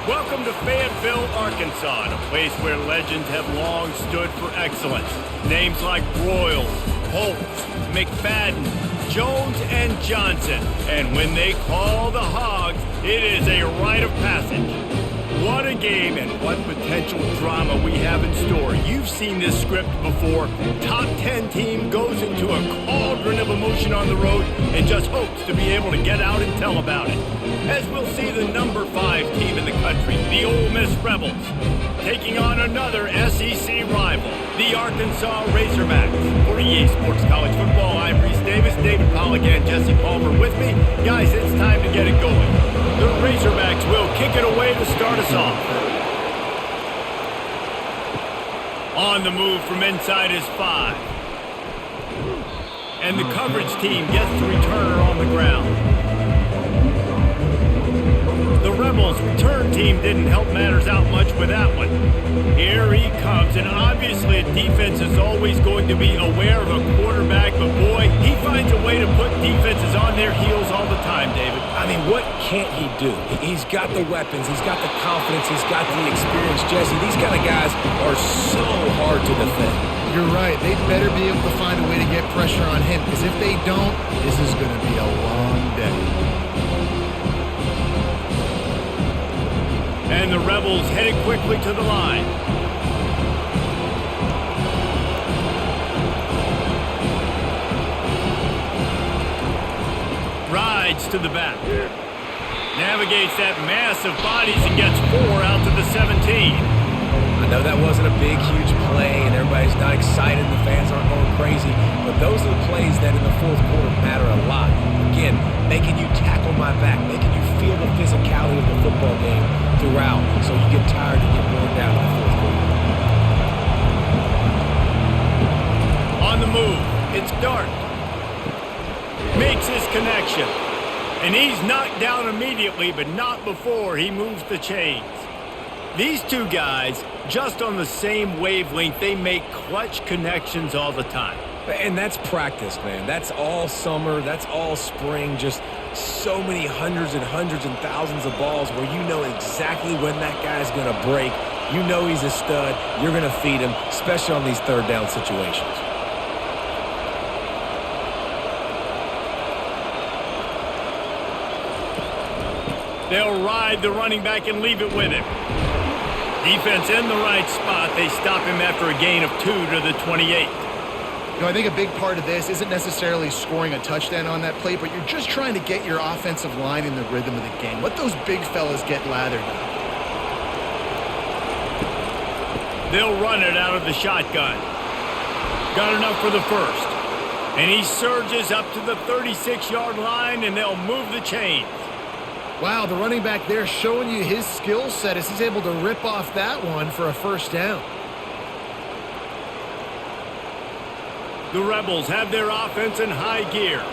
Welcome to Fayetteville, Arkansas, a place where legends have long stood for excellence. Names like Broyles, Holtz, McFadden, Jones, and Johnson. And when they call the Hogs, it is a rite of passage. What a game and what potential drama we have in store. You've seen this script before. Top 10 team goes into a cauldron of emotion on the road and just hopes to be able to get out and tell about it. As we'll see the number 5 team in the country, the Ole Miss Rebels, taking on another SEC rival, the Arkansas Razorbacks. For EA Sports College Football, I'm Reese Davis, David Pollack, and Jesse Palmer with me. Guys, it's time to get it going. The Razorbacks will kick it away to start us off. On the move from inside is 5. And the coverage team gets the returner on the ground. The Rebels' return team didn't help matters out much with that one. Here he comes, and obviously a defense is always going to be aware of a quarterback, but boy, he finds a way to put defenses on their heels all the time, David. I mean, what can't he do? He's got the weapons, he's got the confidence, he's got the experience. Jesse, these kind of guys are so hard to defend. You're right. They better be able to find a way to get pressure on him, because if they don't, this is going to be a long day. And the Rebels headed quickly to the line. Rides to the back. Navigates that mass of bodies and gets 4 out to the 17. I know that wasn't a big, huge play, and everybody's not excited, the fans aren't going crazy, but those are the plays that in the fourth quarter matter a lot. Again, making you tackle my back, making you feel the physicality of the football game throughout, so you get tired and get worn down in the fourth quarter. On the move, it's Dart. Makes his connection. And he's knocked down immediately, but not before he moves the chains. These two guys, just on the same wavelength, they make clutch connections all the time. And that's practice, man. That's all summer. That's all spring. Just so many hundreds and thousands of balls where you know exactly when that guy's going to break. You know he's a stud. You're going to feed him, especially on these third down situations. They'll ride the running back and leave it with him. Defense in the right spot. They stop him after a gain of 2 to the 28. You know, I think a big part of this isn't necessarily scoring a touchdown on that play, but you're just trying to get your offensive line in the rhythm of the game. Let those big fellas get lathered up. They'll run it out of the shotgun. Got enough for the first. And he surges up to the 36-yard line, and they'll move the chains. Wow, the running back there showing you his skill set as he's able to rip off that one for a first down. The Rebels have their offense in high gear.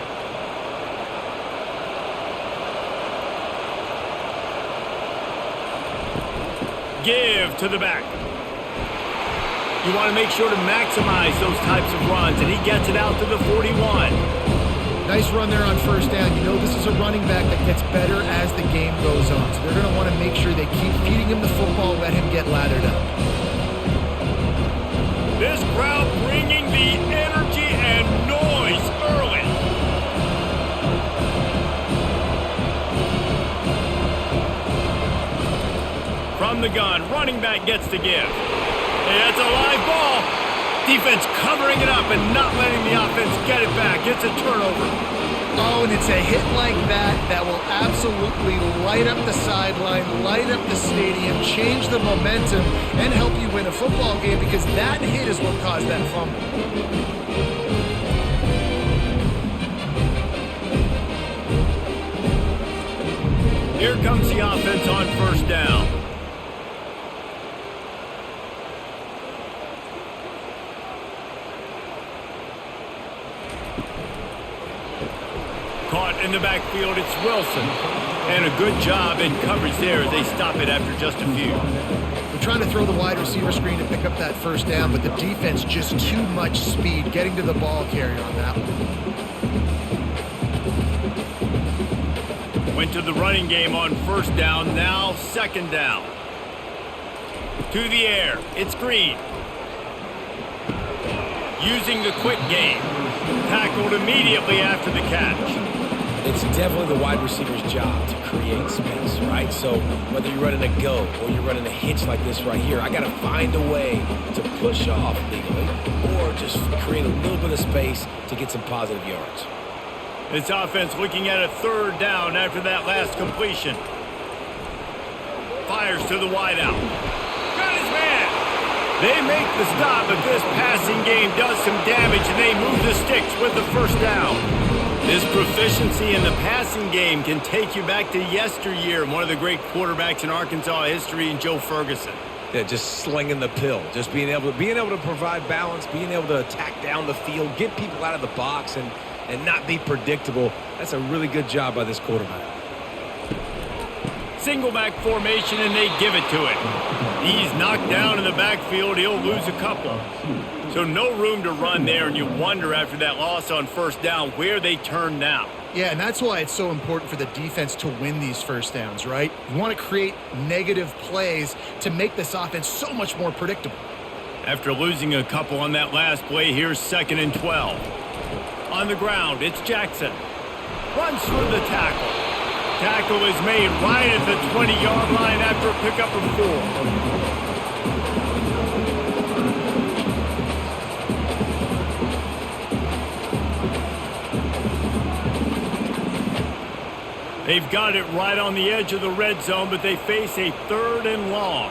Give to the back. You want to make sure to maximize those types of runs, and he gets it out to the 41. Nice run there on first down. You know this is a running back that gets better as the game goes on. So they're going to want to make sure they keep feeding him the football, let him get lathered up. This crowd bringing the energy and noise early. From the gun, running back gets to give. It's a live ball. Defense covering it up and not letting the offense get it back. It's a turnover. Oh, and it's a hit like that that will absolutely light up the sideline, light up the stadium, change the momentum, and help you win a football game because that hit is what caused that fumble. Here comes the offense on first down. Caught in the backfield, it's Wilson. And a good job in coverage there as they stop it after just a few. They're trying to throw the wide receiver screen to pick up that first down, but the defense just too much speed getting to the ball carrier on that one. Went to the running game on first down, now second down. To the air, it's Green. Using the quick game. Tackled immediately after the catch. It's definitely the wide receiver's job to create space, right? So whether you're running a go or you're running a hitch like this right here, I got to find a way to push off legally or just create a little bit of space to get some positive yards. This offense looking at a third down after that last completion. Fires to the wideout. Got his man. They make the stop, but this passing game does some damage, and they move the sticks with the first down. This proficiency in the passing game can take you back to yesteryear, one of the great quarterbacks in Arkansas history, in Joe Ferguson. Yeah, just slinging the pill, just being able to provide balance, being able to attack down the field, get people out of the box, and not be predictable. That's a really good job by this quarterback. Single back formation, and they give it to him. He's knocked down in the backfield. He'll lose a couple. So no room to run there, and you wonder after that loss on first down where they turn now. Yeah, and that's why it's so important for the defense to win these first downs, right? You want to create negative plays to make this offense so much more predictable. After losing a couple on that last play, here's 2nd and 12. On the ground, it's Jackson. Runs through the tackle. Tackle is made right at the 20-yard line after a pickup of 4. They've got it right on the edge of the red zone, but they face a 3rd and long.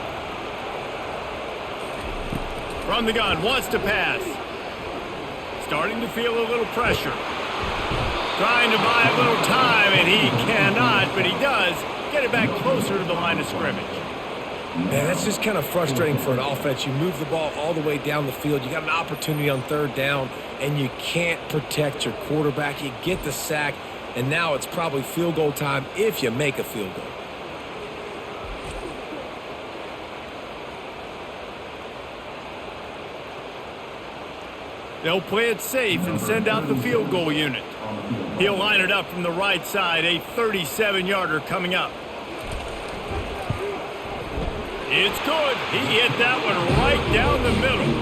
From the gun, wants to pass. Starting to feel a little pressure. Trying to buy a little time, and he cannot, but he does get it back closer to the line of scrimmage. Man, that's just kind of frustrating for an offense. You move the ball all the way down the field. You got an opportunity on 3rd down, and you can't protect your quarterback. You get the sack, and now it's probably field goal time if you make a field goal. They'll play it safe and send out the field goal unit. He'll line it up from the right side, a 37-yarder coming up. It's good. He hit that one right down the middle.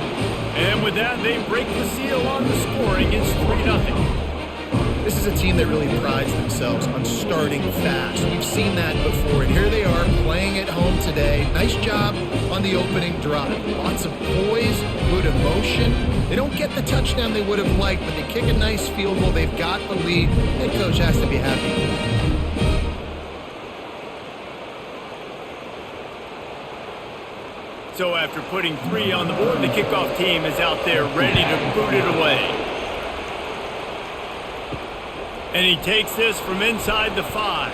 And with that, they break the seal on the scoring. It's 3-0. This is a team that really prides themselves on starting fast. We've seen that before, and here they are playing at home today. Nice job on the opening drive. Lots of poise, good emotion. They don't get the touchdown they would have liked, but they kick a nice field goal. They've got the lead. Head coach has to be happy. So after putting 3 on the board, the kickoff team is out there ready to boot it away. And he takes this from inside the 5.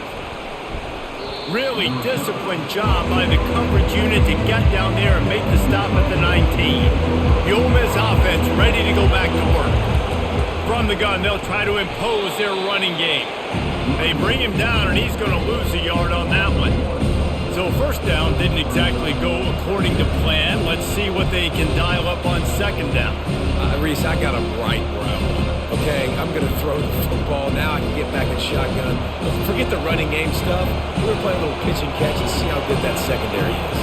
Really disciplined job by the coverage unit to get down there and make the stop at the 19. The Ole Miss offense ready to go back to work. From the gun, they'll try to impose their running game. They bring him down, and he's going to lose a yard on that one. So first down didn't exactly go according to plan. Let's see what they can dial up on 2nd down. Reese, I got him right where I want him. Okay, I'm going to throw the football. Now I can get back in shotgun. Forget the running game stuff. We're going to play a little pitch and catch and see how good that secondary is.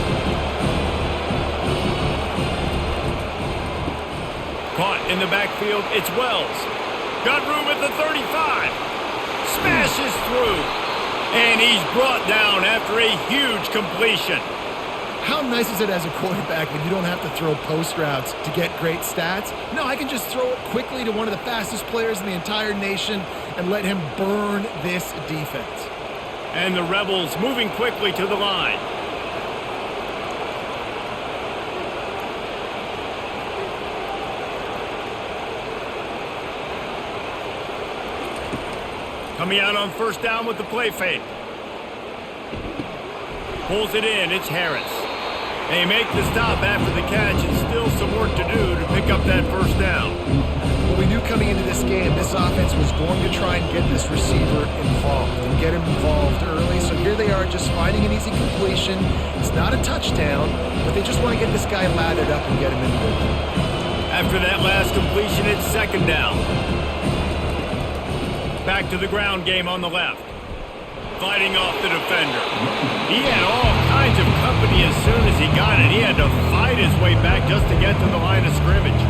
Caught in the backfield, it's Wells. Got room at the 35. Smashes through. And he's brought down after a huge completion. How nice is it as a quarterback when you don't have to throw post routes to get great stats? No, I can just throw it quickly to one of the fastest players in the entire nation and let him burn this defense. And the Rebels moving quickly to the line. Coming out on first down with the play fake. Pulls it in, it's Harris. They make the stop after the catch, and still some work to do to pick up that first down. Well, we knew coming into this game, this offense was going to try and get this receiver involved and get him involved early. So here they are just finding an easy completion. It's not a touchdown, but they just want to get this guy lathered up and get him in the middle. After that last completion, it's 2nd down. Back to the ground game on the left. fighting off the defender. He had all kinds of company as soon as he got it. He had to fight his way back just to get to the line of scrimmage.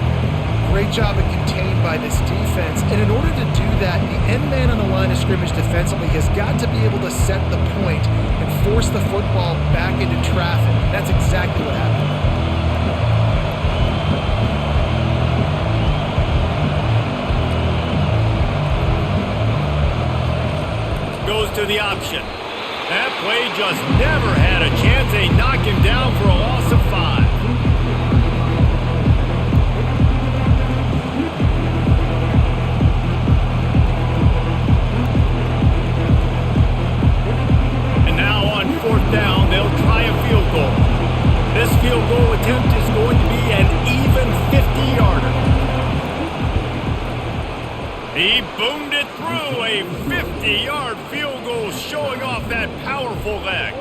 Great job of contained by this defense. And in order to do that, the end man on the line of scrimmage defensively has got to be able to set the point and force the football back into traffic. That's exactly what happened. Goes to the option. That play just never had a chance. They knock him down for a loss of 5. And now on 4th down, they'll try a field goal. This field goal attempt is going to be an even 50-yarder. He boomed it through, a 50-yard field goal showing off that powerful leg.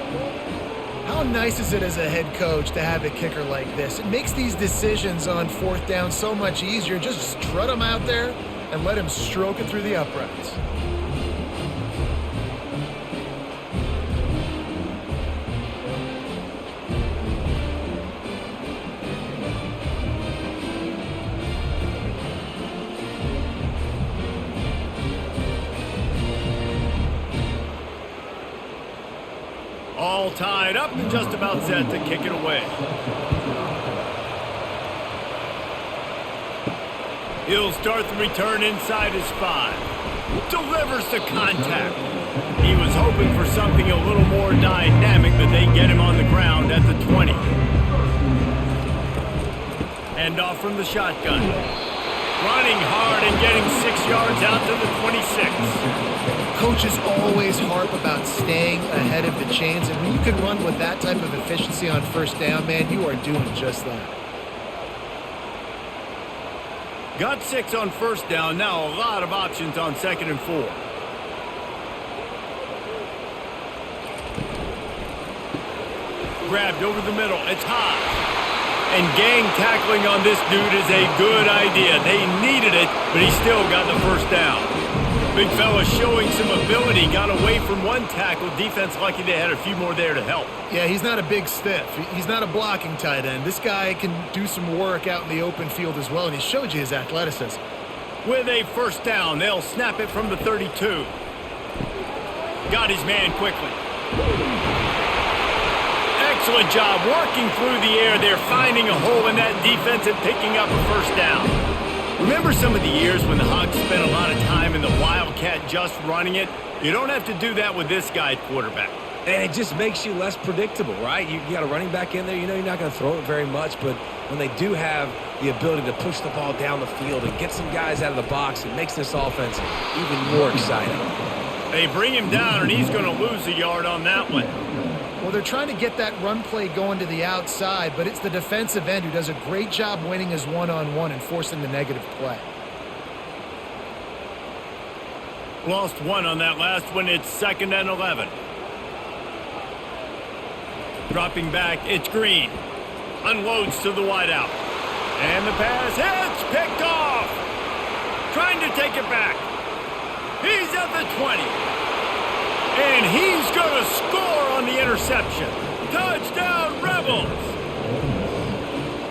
How nice is it as a head coach to have a kicker like this? It makes these decisions on 4th down so much easier. Just strut him out there and let him stroke it through the uprights. All tied up and just about set to kick it away. He'll start the return inside his 5. Delivers the contact. He was hoping for something a little more dynamic, but they get him on the ground at the 20. Hand off from the shotgun. Running hard and getting 6 yards out to the 26. Coaches always harp about staying ahead of the chains, and when you can run with that type of efficiency on 1st down, man, you are doing just that. Got 6 on 1st down, now a lot of options on 2nd and 4. Grabbed over the middle, it's high. And gang tackling on this dude is a good idea. They needed it, but he still got the 1st down. Big fella showing some ability, got away from one tackle. Defense lucky they had a few more there to help. Yeah, he's not a big stiff. He's not a blocking tight end. This guy can do some work out in the open field as well, and he showed you his athleticism. With a 1st down, they'll snap it from the 32. Got his man quickly. Excellent job working through the air. They're finding a hole in that defense and picking up a 1st down. Remember some of the years when the Hawks spent a lot of time in the Wildcat just running it? You don't have to do that with this guy at quarterback. And it just makes you less predictable, right? You got a running back in there. You know you're not going to throw it very much, but when they do have the ability to push the ball down the field and get some guys out of the box, it makes this offense even more exciting. They bring him down, and he's going to lose a yard on that one. Well, they're trying to get that run play going to the outside, but it's the defensive end who does a great job winning his one-on-one and forcing the negative play. Lost 1 on that last one. It's 2nd and 11. Dropping back, it's Green. Unloads to the wideout. And the pass hits, picked off. Trying to take it back. He's at the 20. And he's going to score on the interception. Touchdown, Rebels!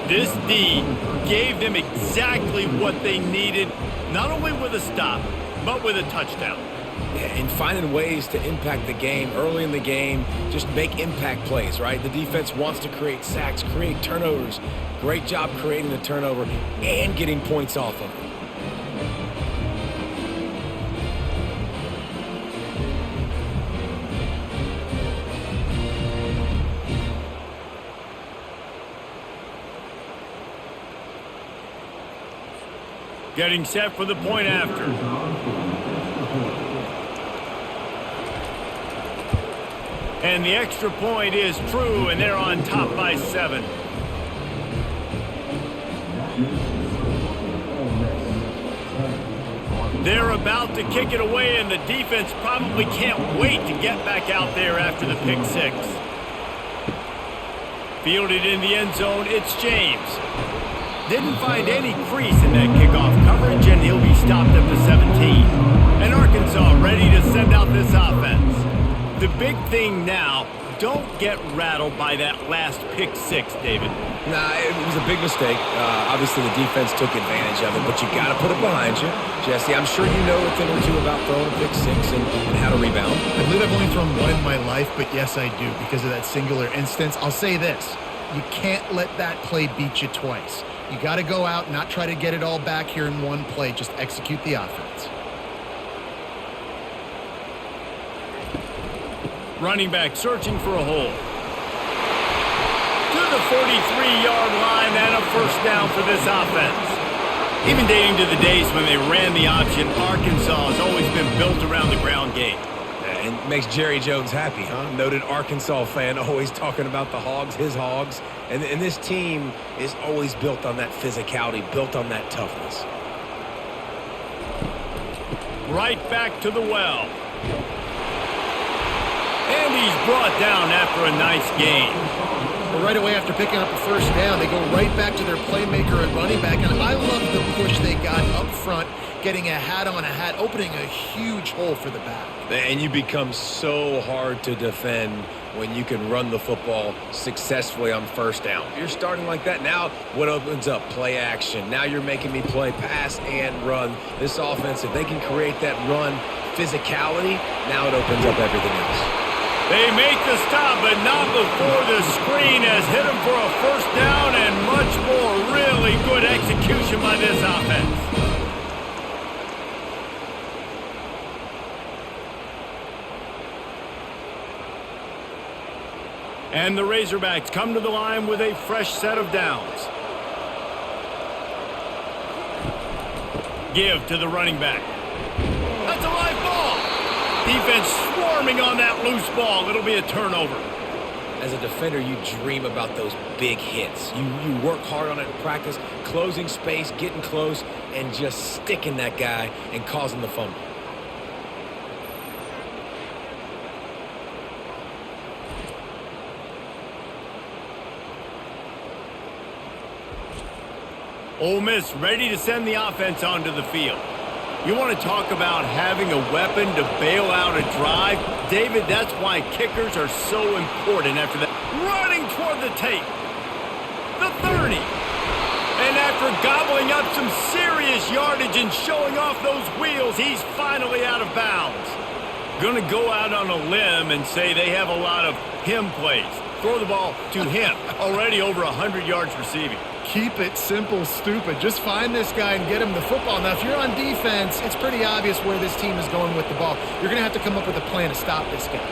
This D gave them exactly what they needed, not only with a stop, but with a touchdown. Yeah, and finding ways to impact the game early in the game, just make impact plays, right? The defense wants to create sacks, create turnovers. Great job creating the turnover and getting points off of it. Getting set for the point after. And the extra point is true, and they're on top by 7. They're about to kick it away, and the defense probably can't wait to get back out there after the pick 6. Fielded in the end zone, it's James. Didn't find any crease in that kickoff coverage, and he'll be stopped at the 17. And Arkansas ready to send out this offense. The big thing now, don't get rattled by that last pick six, David. Nah, it was a big mistake. Obviously, the defense took advantage of it, but you got to put it behind you. Jesse, I'm sure you know a thing or two about throwing a pick six and how to rebound. I believe I've only thrown one in my life, but yes, I do because of that singular instance. I'll say this. You can't let that play beat you twice. You got to go out and not try to get it all back here in one play. Just execute the offense. Running back searching for a hole. To the 43-yard line and a first down for this offense. Even dating to the days when they ran the option, Arkansas has always been built around the ground game. And it makes Jerry Jones happy, huh? Noted Arkansas fan, always talking about the Hogs, his Hogs. And this team is always built on that physicality, built on that toughness. Right back to the well. And he's brought down after a nice gain. Well, right away after picking up a first down, they go right back to their playmaker and running back. And I love the push they got up front, getting a hat on a hat, opening a huge hole for the back. And you become so hard to defend when you can run the football successfully on first down. You're starting like that. Now what opens up? Play action. Now you're making me play pass and run. This offense, if they can create that run physicality, now it opens up everything else. They make the stop, but not before the screen has hit them for a first down and much more. Really good execution by this offense. And the Razorbacks come to the line with a fresh set of downs. Give to the running back. That's a live ball. Defense swarming on that loose ball. It'll be a turnover. As a defender, you dream about those big hits. You work hard on it in practice, closing space, getting close, and just sticking that guy and causing the fumble. Ole Miss ready to send the offense onto the field. You want to talk about having a weapon to bail out a drive? David, that's why kickers are so important after that. Running toward the tape. The 30. And after gobbling up some serious yardage and showing off those wheels, he's finally out of bounds. Going to go out on a limb and say they have a lot of him plays. Throw the ball to him. Already over 100 yards receiving. Keep it simple, stupid. Just find this guy and get him the football. Now, if you're on defense, it's pretty obvious where this team is going with the ball. You're going to have to come up with a plan to stop this guy.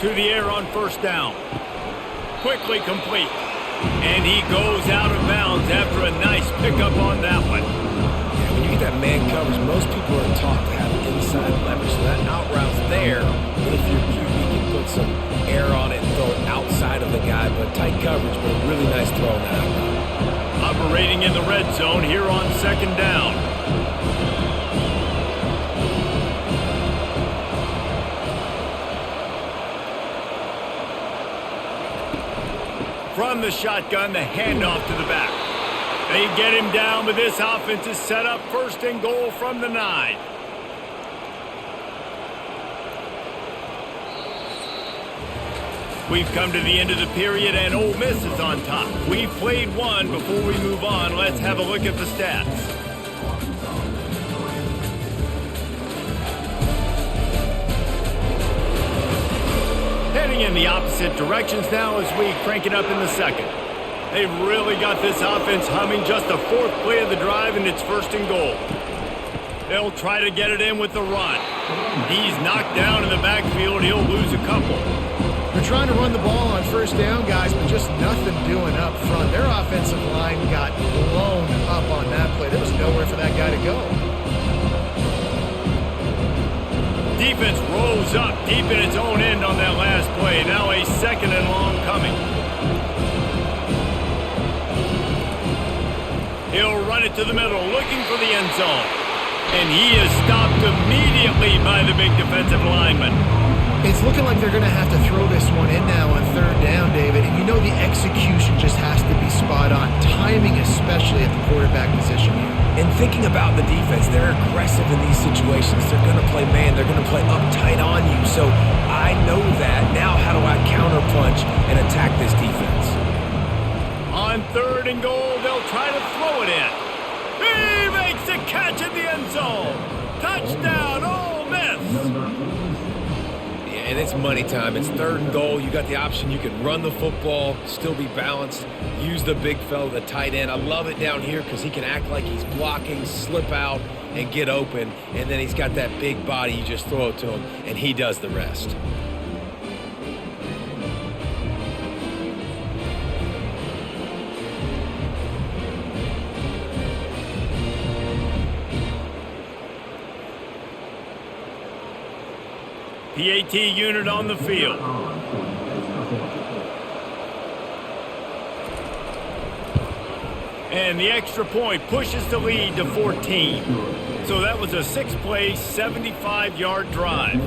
To the air on first down. Quickly complete. And he goes out of bounds after a nice pickup on that one. Yeah, when you get that man coverage, most people are taught to have inside leverage. So that out route's there. But if your QB can put some air on it and throw it outside of the guy, but tight coverage, but a really nice throw on that out route. Operating in the red zone here on second down. From the shotgun, the handoff to the back. They get him down, but this offense is set up first and goal from the 9. We've come to the end of the period, and Ole Miss is on top. We've played one. Before we move on, let's have a look at the stats. Heading in the opposite directions now as we crank it up in the second. They've really got this offense humming. Just the fourth play of the drive, and it's first and goal. They'll try to get it in with the run. He's knocked down in the backfield. He'll lose a couple. They're trying to run the ball on first down, guys, but just nothing doing up front. Their offensive line got blown up on that play. There was nowhere for that guy to go. Defense rolls up deep in its own end on that last play. Now a second and long coming. He'll run it to the middle, looking for the end zone. And he is stopped immediately by the big defensive lineman. It's looking like they're going to have to throw this one in now on third down, David. And you know the execution just has to be spot on. Timing especially at the quarterback position here. And thinking about the defense, they're aggressive in these situations. They're going to play man. They're going to play uptight on you. So I know that. Now how do I counterpunch and attack this defense? On third and goal, they'll try to throw it in. He makes a catch in the end zone. Touchdown, Ole Miss. And it's money time. It's third and goal. You got the option. You can run the football, still be balanced, use the big fella, the tight end. I love it down here because he can act like he's blocking, slip out, and get open. And then he's got that big body. You just throw it to him, and he does the rest. PAT unit on the field. And the extra point pushes the lead to 14. So that was a 6-play, 75-yard drive.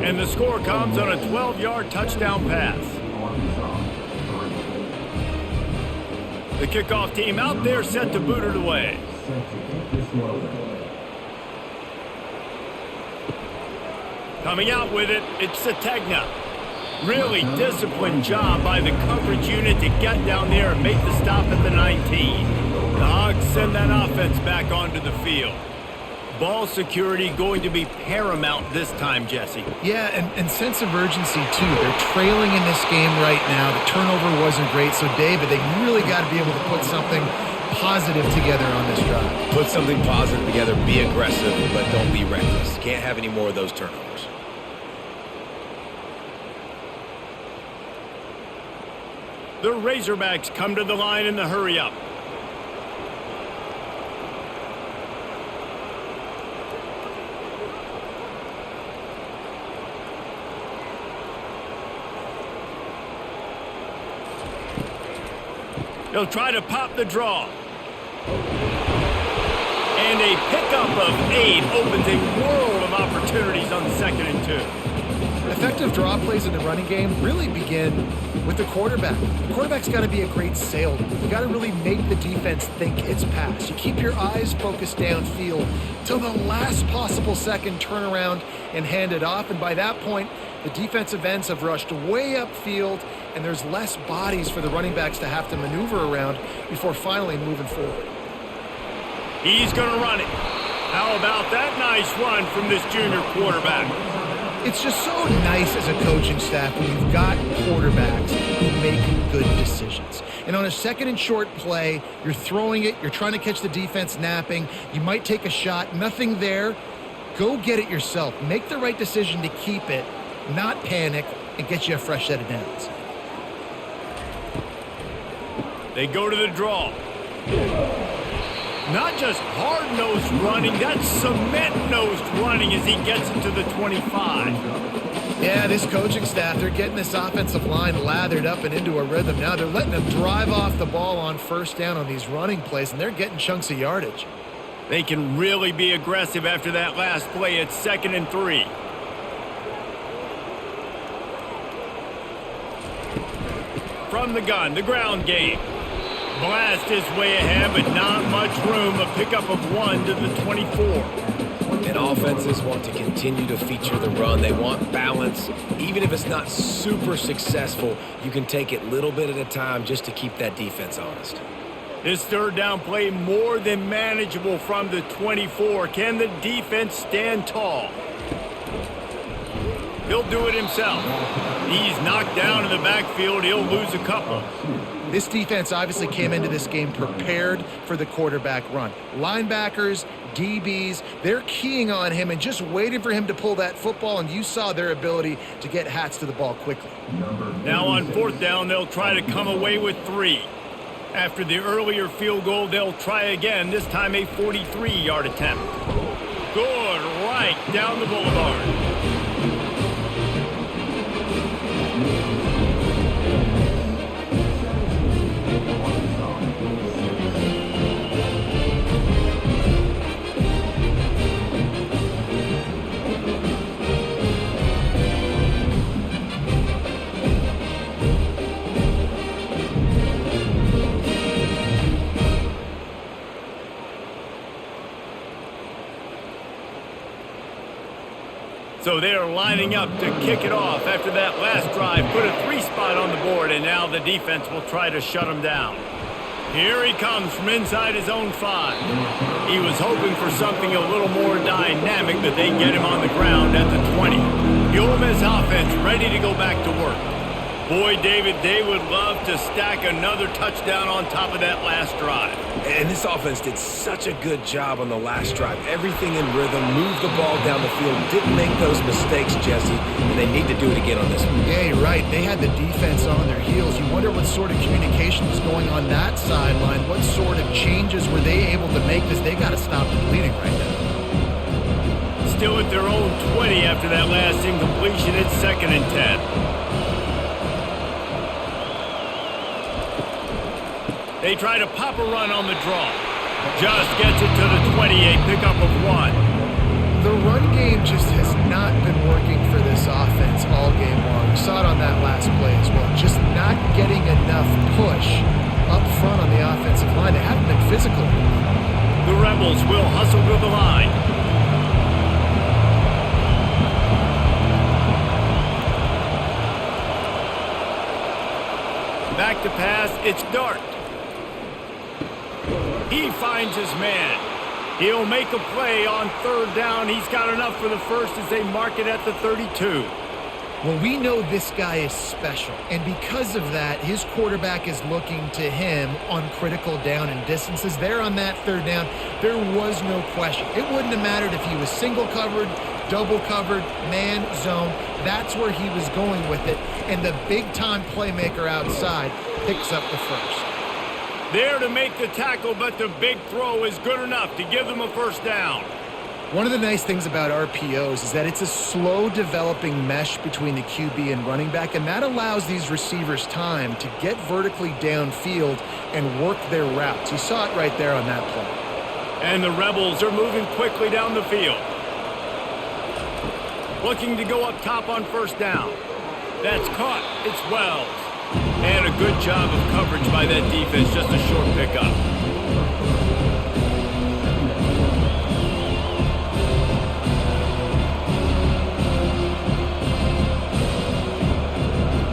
And the score comes on a 12-yard touchdown pass. The kickoff team out there set to boot it away. Coming out with it, it's Sategna. Really disciplined job by the coverage unit to get down there and make the stop at the 19. The Hogs send that offense back onto the field. Ball security going to be paramount this time, Jesse. Yeah, and sense of urgency, too. They're trailing in this game right now. The turnover wasn't great, so David, they really got to be able to put something positive together on this drive. Put something positive together, be aggressive, but don't be reckless. Can't have any more of those turnovers. The Razorbacks come to the line in the hurry-up. They'll try to pop the draw. And a pickup of 8 opens a world of opportunities on 2nd and 2. Effective draw plays in the running game really begin with the quarterback. The quarterback's got to be a great salesman. You got to really make the defense think it's pass. You keep your eyes focused downfield till the last possible second, turn around and hand it off. And by that point, the defensive ends have rushed way upfield, and there's less bodies for the running backs to have to maneuver around before finally moving forward. He's going to run it. How about that nice run from this junior quarterback? It's just so nice as a coaching staff when you've got quarterbacks who make good decisions. And on a 2nd and short play, you're throwing it, you're trying to catch the defense napping, you might take a shot, nothing there. Go get it yourself. Make the right decision to keep it, not panic, and get you a fresh set of downs. They go to the draw. Not just hard-nosed running, that's cement-nosed running as he gets into the 25. Yeah, this coaching staff, they're getting this offensive line lathered up and into a rhythm now. They're letting them drive off the ball on first down on these running plays, and they're getting chunks of yardage. They can really be aggressive after that last play at 2nd and 3. From the gun, the ground game. Blast his way ahead, but not much room. A pickup of 1 to the 24. And offenses want to continue to feature the run. They want balance. Even if it's not super successful, you can take it little bit at a time just to keep that defense honest. This third down play more than manageable from the 24. Can the defense stand tall? He'll do it himself. He's knocked down in the backfield. He'll lose a couple. This defense obviously came into this game prepared for the quarterback run. Linebackers, DBs, they're keying on him and just waiting for him to pull that football, and you saw their ability to get hats to the ball quickly. Now on 4th down, they'll try to come away with 3. After the earlier field goal, they'll try again, this time a 43-yard attempt. Good right down the boulevard. So they are lining up to kick it off after that last drive. Put a 3-spot on the board, and now the defense will try to shut them down. Here he comes from inside his own 5. He was hoping for something a little more dynamic, but they get him on the ground at the 20. The Ole Miss offense ready to go back to work. Boy, David, they would love to stack another touchdown on top of that last drive. And this offense did such a good job on the last drive. Everything in rhythm, moved the ball down the field, didn't make those mistakes, Jesse, and they need to do it again on this one. Yeah, you're right. They had the defense on their heels. You wonder what sort of communication was going on that sideline. What sort of changes were they able to make because they got to stop the bleeding right now. Still at their own 20 after that last incompletion. It's 2nd and 10. They try to pop a run on the draw. Just gets it to the 28, pickup of 1. The run game just has not been working for this offense all game long. We saw it on that last play as well. Just not getting enough push up front on the offensive line. They haven't been physical. The Rebels will hustle to the line. Back to pass, it's Dart. He finds his man. He'll make a play on 3rd down. He's got enough for the first as they mark it at the 32. Well, we know this guy is special, and because of that, his quarterback is looking to him on critical down and distances. There on that 3rd down, there was no question. It wouldn't have mattered if he was single covered, double covered, man, zone. That's where he was going with it, and the big-time playmaker outside picks up the first. There to make the tackle, but the big throw is good enough to give them a 1st down. One of the nice things about RPOs is that it's a slow developing mesh between the QB and running back, and that allows these receivers time to get vertically downfield and work their routes. You saw it right there on that play. And the Rebels are moving quickly down the field. Looking to go up top on 1st down. That's caught. It's Wells. And a good job of coverage by that defense, just a short pickup.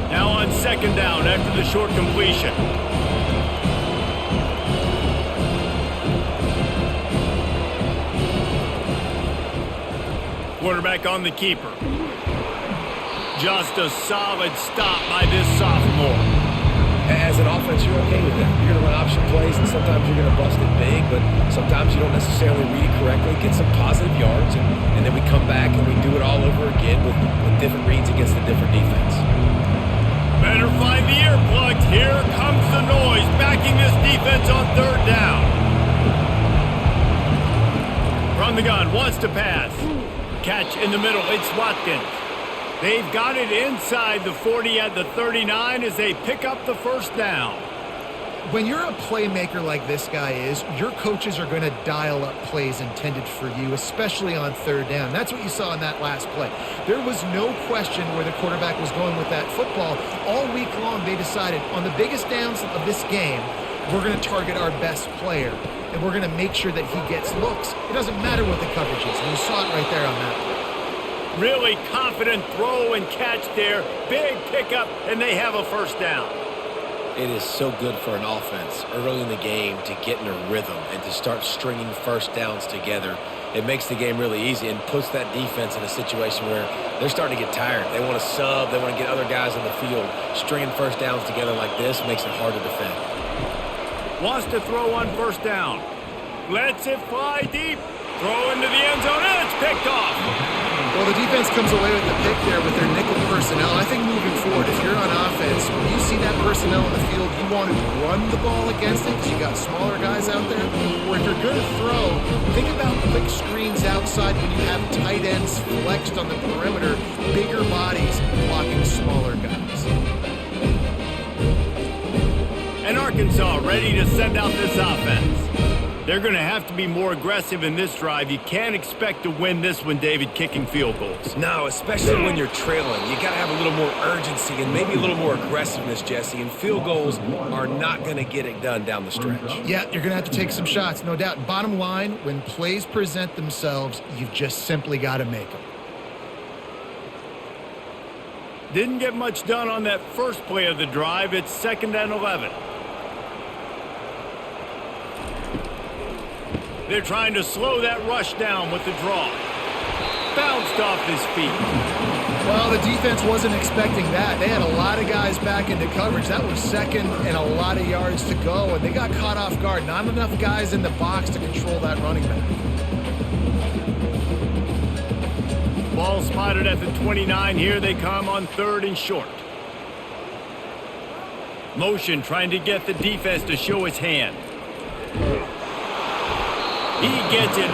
Now on 2nd down after the short completion. Quarterback on the keeper. Just a solid stop by this sophomore. As an offense, you're okay with that. You're going to run option plays, and sometimes you're going to bust it big, but sometimes you don't necessarily read it correctly, get some positive yards, and then we come back and we do it all over again with different reads against a different defense. Better find the earplugs. Here comes the noise, backing this defense on 3rd down. From the gun, wants to pass. Catch in the middle, it's Watkins. They've got it inside the 40 at the 39 as they pick up the 1st down. When you're a playmaker like this guy is, your coaches are going to dial up plays intended for you, especially on 3rd down. That's what you saw in that last play. There was no question where the quarterback was going with that football. All week long, they decided on the biggest downs of this game, we're going to target our best player, and we're going to make sure that he gets looks. It doesn't matter what the coverage is, and you saw it right there on that play. Really confident throw and catch there. Big pickup, and they have a 1st down. It is so good for an offense early in the game to get in a rhythm and to start stringing 1st downs together. It makes the game really easy and puts that defense in a situation where they're starting to get tired. They want to sub. They want to get other guys on the field. Stringing 1st downs together like this makes it hard to defend. Wants to throw on 1st down. Lets it fly deep. Throw into the end zone, and it's picked off. Well, the defense comes away with the pick there with their nickel personnel. I think moving forward, if you're on offense, when you see that personnel in the field, you want to run the ball against it because you got smaller guys out there. Or if you're going to throw, think about quick screens outside when you have tight ends flexed on the perimeter, bigger bodies blocking smaller guys. And Arkansas ready to send out this offense. They're going to have to be more aggressive in this drive. You can't expect to win this one, David, kicking field goals. No, especially when you're trailing. You got to have a little more urgency and maybe a little more aggressiveness, Jesse. And field goals are not going to get it done down the stretch. Yeah, you're going to have to take some shots, no doubt. Bottom line, when plays present themselves, you've just simply got to make them. Didn't get much done on that first play of the drive. It's 2nd and 11. They're trying to slow that rush down with the draw. Bounced off his feet. Well, the defense wasn't expecting that. They had a lot of guys back into coverage. That was 2nd and a lot of yards to go, and they got caught off guard. Not enough guys in the box to control that running back. Ball spotted at the 29. Here they come on 3rd and short. Motion trying to get the defense to show his hand. He gets it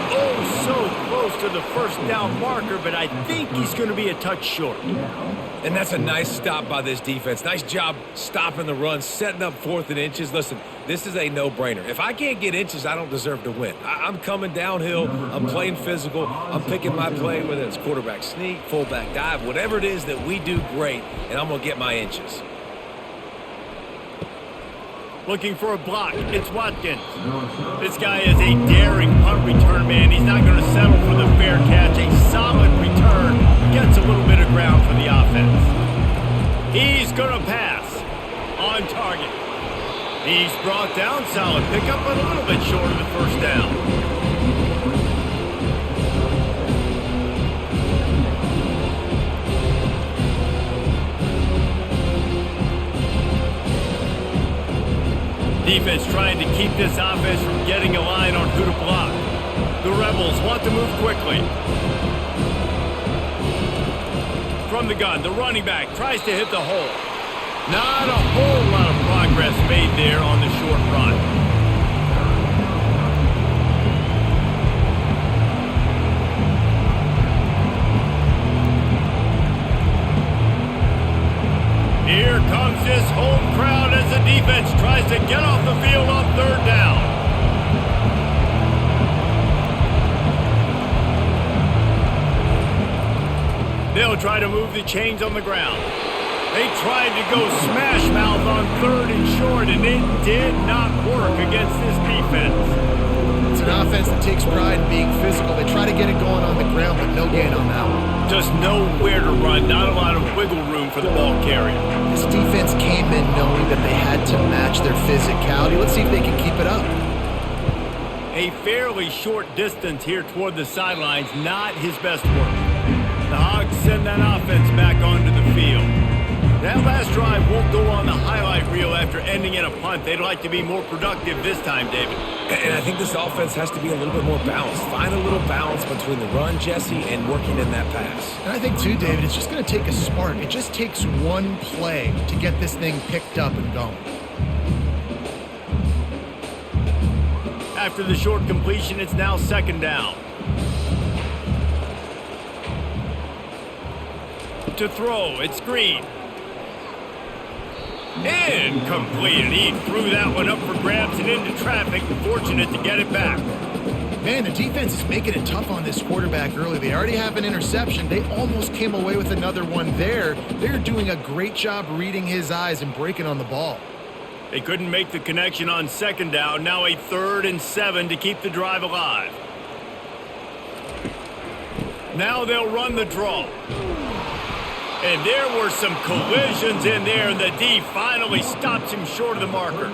so close to the first down marker, but I think he's going to be a touch short. And that's a nice stop by this defense. Nice job stopping the run, setting up 4th and inches. Listen, this is a no-brainer. If I can't get inches, I don't deserve to win. I'm coming downhill. I'm playing physical. I'm picking my play, whether it's quarterback sneak, fullback dive, whatever it is that we do great, and I'm going to get my inches. Looking for a block. It's Watkins. This guy is a daring punt return man. He's not going to settle for the fair catch. A solid return. Gets a little bit of ground for the offense. He's going to pass. On target. He's brought down. Solid pickup, but a little bit short of the first down. Defense trying to keep this offense from getting a line on who to block. The Rebels want to move quickly. From the gun, the running back tries to hit the hole. Not a whole lot of progress made there on the short run. Here comes this home crowd as the defense tries to get off the field on 3rd down. They'll try to move the chains on the ground. They tried to go smash mouth on 3rd and short, and it did not work against this defense. It's an offense that takes pride in being physical. They try to get it going on the ground, but no gain on that one. Just nowhere to run, not a lot of wiggle room for the ball carrier. This defense came in knowing that they had to match their physicality. Let's see if they can keep it up. A fairly short distance here toward the sidelines, not his best work. The Hogs send that offense back onto the field. That last drive won't go on the highlight reel after ending in a punt. They'd like to be more productive this time, David. And I think this offense has to be a little bit more balanced. Find a little balance between the run, Jesse, and working in that pass. And I think, too, David, it's just going to take a spark. It just takes one play to get this thing picked up and going. After the short completion, it's now 2nd down. To throw, it's Green. Incomplete. He threw that one up for grabs and into traffic. Fortunate to get it back. Man, the defense is making it tough on this quarterback early. They already have an interception. They almost came away with another one there. They're doing a great job reading his eyes and breaking on the ball. They couldn't make the connection on 2nd down. Now a 3rd and 7 to keep the drive alive. Now they'll run the draw. And there were some collisions in there, and the D finally stops him short of the marker.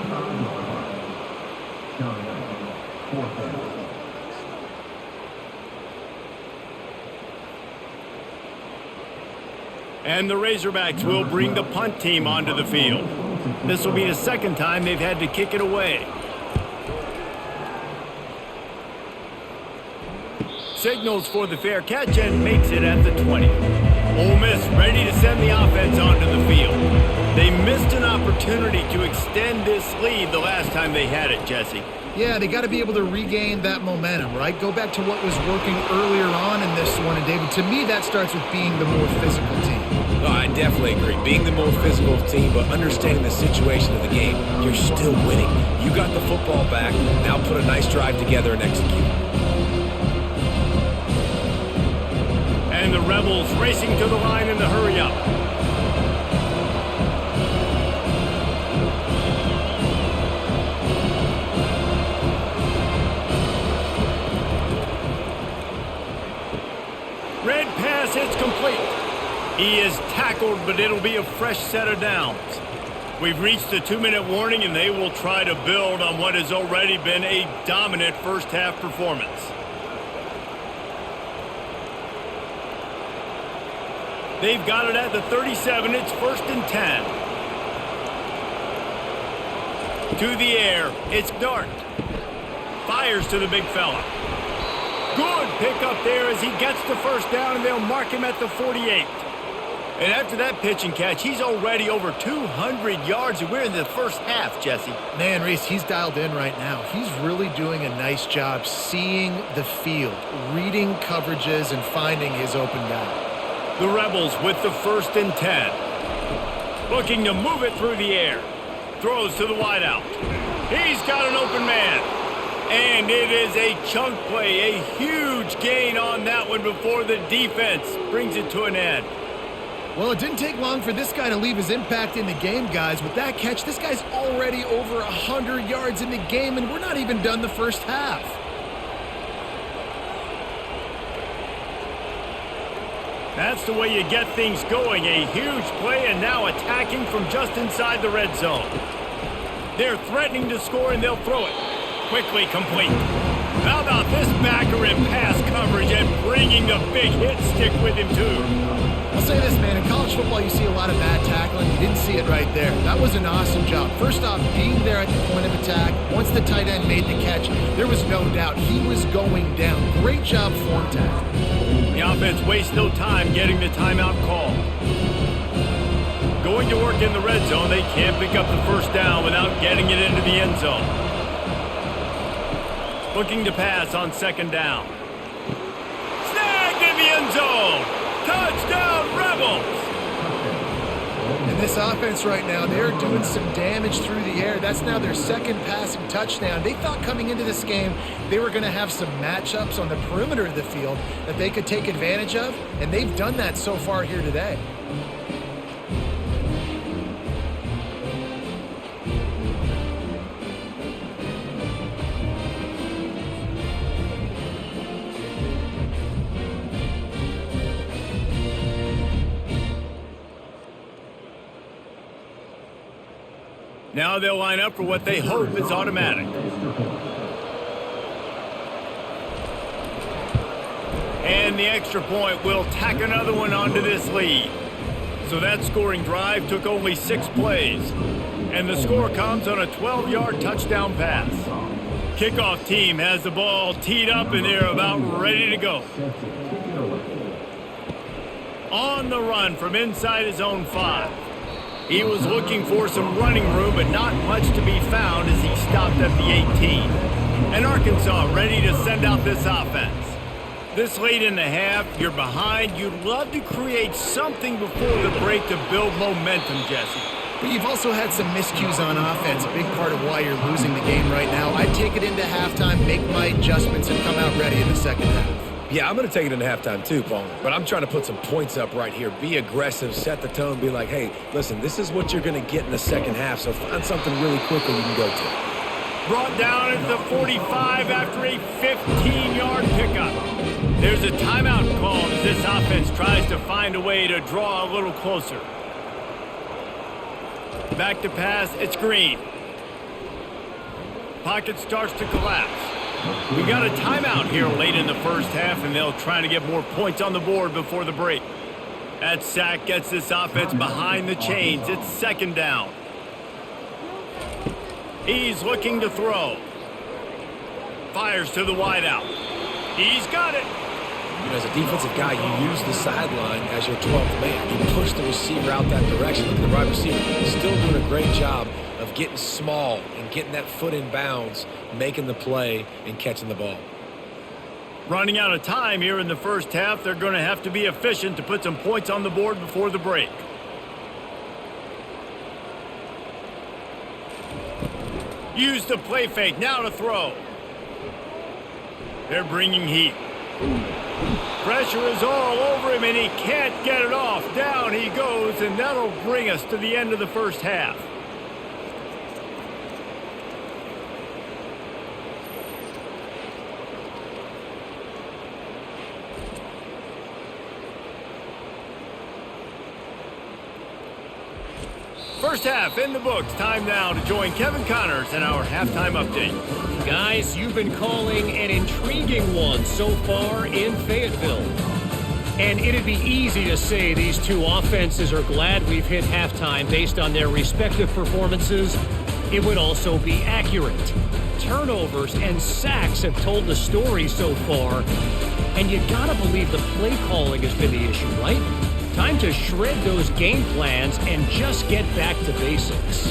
And the Razorbacks will bring the punt team onto the field. This will be the 2nd time they've had to kick it away. Signals for the fair catch and makes it at the 20. Ole Miss ready to send the offense onto the field. They missed an opportunity to extend this lead the last time they had it, Jesse. Yeah, they got to be able to regain that momentum, right? Go back to what was working earlier on in this one. And, David, to me, that starts with being the more physical team. No, I definitely agree. Being the more physical team, but understanding the situation of the game, you're still winning. You got the football back. Now put a nice drive together and execute. And the Rebels racing to the line in the hurry-up. Red pass hits complete. He is tackled, but it'll be a fresh set of downs. We've reached the 2-minute warning, and they will try to build on what has already been a dominant first-half performance. They've got it at the 37. It's 1st and 10. To the air. It's Dart. Fires to the big fella. Good pickup there as he gets the first down, and they'll mark him at the 48. And after that pitch and catch, he's already over 200 yards, and we're in the first half, Jesse. Man, Reese, he's dialed in right now. He's really doing a nice job seeing the field, reading coverages, and finding his open guy. The Rebels with the 1st and 10. Looking to move it through the air. Throws to the wideout. He's got an open man. And it is a chunk play, a huge gain on that one before the defense brings it to an end. Well, it didn't take long for this guy to leave his impact in the game, guys. With that catch, this guy's already over 100 yards in the game, and we're not even done the first half. That's the way you get things going. A huge play, and now attacking from just inside the red zone. They're threatening to score, and they'll throw it. Quickly complete. How about this backer in pass coverage and bringing the big hit stick with him, too? I'll say this, man. In college football, you see a lot of bad tackling. You didn't see it right there. That was an awesome job. First off, being there at the point of attack. Once the tight end made the catch, there was no doubt he was going down. Great job form tackling. The offense wastes no time getting the timeout call. Going to work in the red zone, they can't pick up the first down without getting it into the end zone. Looking to pass on 2nd down. Snagged in the end zone. Touchdown, Rebels! And this offense right now, they're doing some damage through the air. That's now their 2nd passing touchdown. They thought coming into this game they were going to have some matchups on the perimeter of the field that they could take advantage of, and they've done that so far here today. Now they'll line up for what they hope is automatic. And the extra point will tack another one onto this lead. So that scoring drive took only 6 plays. And the score comes on a 12-yard touchdown pass. Kickoff team has the ball teed up and they're about ready to go. On the run from inside his own 5. He was looking for some running room, but not much to be found as he stopped at the 18. And Arkansas ready to send out this offense. This late in the half, you're behind. You'd love to create something before the break to build momentum, Jesse. But you've also had some miscues on offense, a big part of why you're losing the game right now. I'd take it into halftime, make my adjustments, and come out ready in the 2nd half. Yeah, I'm going to take it into halftime too, Paul. But I'm trying to put some points up right here. Be aggressive, set the tone, be like, hey, listen, this is what you're going to get in the 2nd half, so find something really quickly you can go to. Brought down at the 45 after a 15-yard pickup. There's a timeout called as this offense tries to find a way to draw a little closer. Back to pass, it's Green. Pocket starts to collapse. We got a timeout here late in the first half, and they'll try to get more points on the board before the break. That sack gets this offense behind the chains. It's 2nd down. He's looking to throw. Fires to the wideout. He's got it. You know, as a defensive guy, you use the sideline as your 12th man. You push the receiver out that direction. Look at the wide receiver. Still doing a great job of getting small and getting that foot in bounds, making the play, and catching the ball. Running out of time here in the first half. They're going to have to be efficient to put some points on the board before the break. Use the play fake. Now to throw. They're bringing heat. Pressure is all over him, and he can't get it off. Down he goes, and that'll bring us to the end of the first half. First half in the books. Time now to join Kevin Connors in our halftime update. Guys, you've been calling an intriguing one so far in Fayetteville. And it'd be easy to say these two offenses are glad we've hit halftime based on their respective performances. It would also be accurate. Turnovers and sacks have told the story so far. And you gotta believe the play calling has been the issue, right? Time to shred those game plans and just get back to basics.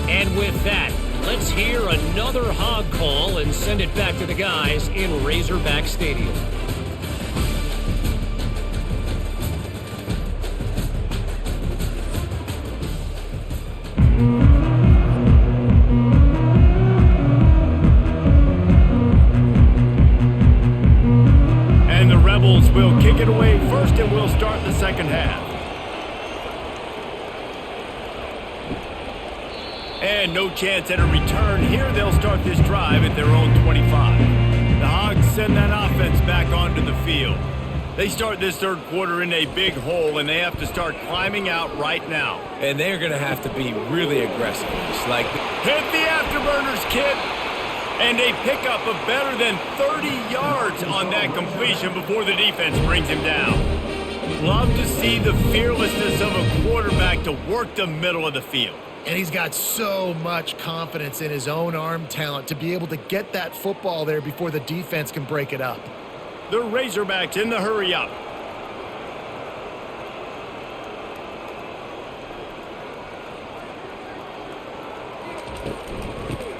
And with that, let's hear another hog call and send it back to the guys in Razorback Stadium. And the Rebels will kick it away first, and we'll start the second half. And no chance at a return here. They'll start this drive at their own 25. The Hogs send that offense back onto the field. They start this third quarter in a big hole, and they have to start climbing out right now. And they're going to have to be really aggressive. It's like, hit the afterburners, kid! And a pickup of better than 30 yards on that completion before the defense brings him down. Love to see the fearlessness of a quarterback to work the middle of the field. And he's got so much confidence in his own arm talent to be able to get that football there before the defense can break it up. The Razorbacks in the hurry up.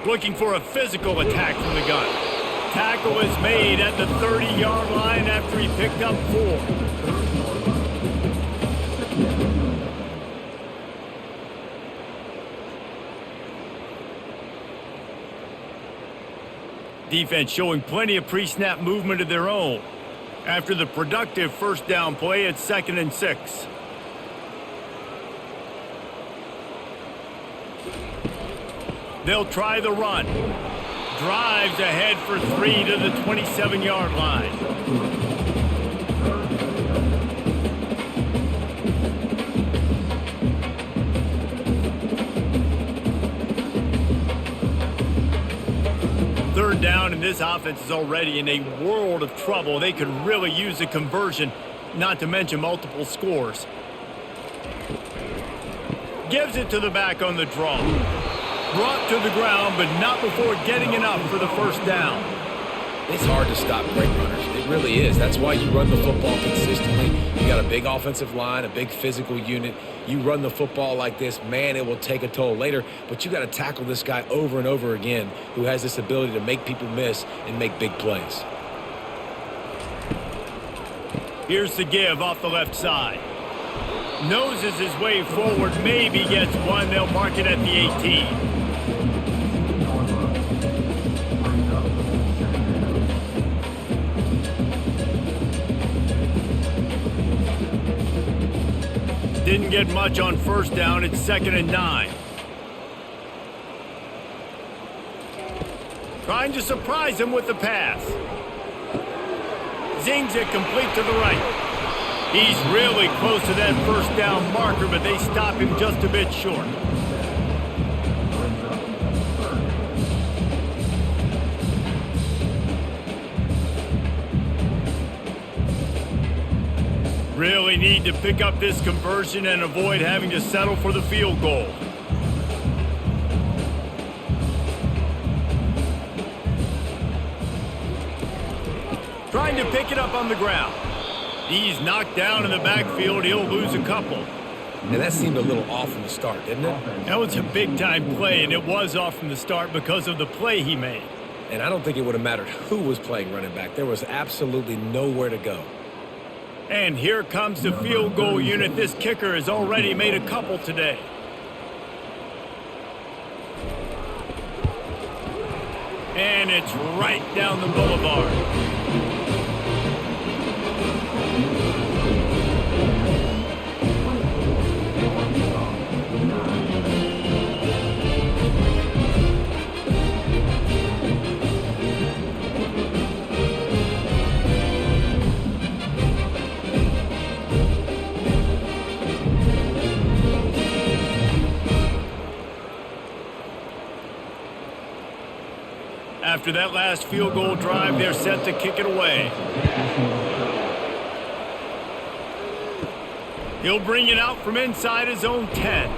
Looking for a physical attack from the gun. Tackle is made at the 30-yard line after he picked up 4. Defense showing plenty of pre-snap movement of their own. After the productive first down play, it's 2nd and 6. They'll try the run. Drives ahead for 3 to the 27-yard line. Third down, and this offense is already in a world of trouble. They could really use a conversion, not to mention multiple scores. Gives it to the back on the draw. Brought to the ground, but not before getting enough for the first down. it's hard to stop great runners. It really is. That's why you run the football consistently. You got a big offensive line, a big physical unit. You run the football like this, man, it will take a toll later. But you got to tackle this guy over and over again who has this ability to make people miss and make big plays. Here's the give off the left side. Noses his way forward, maybe gets one. They'll mark it at the 18. Didn't get much on first down. It's 2nd and 9. Trying to surprise him with the pass. Zings it complete to the right. He's really close to that first down marker, but they stop him just a bit short. Really need to pick up this conversion and avoid having to settle for the field goal. Trying to pick it up on the ground. He's knocked down in the backfield. He'll lose a couple. And that seemed a little off from the start, didn't it? That was a big-time play, and it was off from the start because of the play he made. And I don't think it would have mattered who was playing running back. There was absolutely nowhere to go. And here comes the field goal unit. This kicker has already made a couple today. And it's right down the boulevard. After that last field goal drive, they're set to kick it away. He'll bring it out from inside his own 10.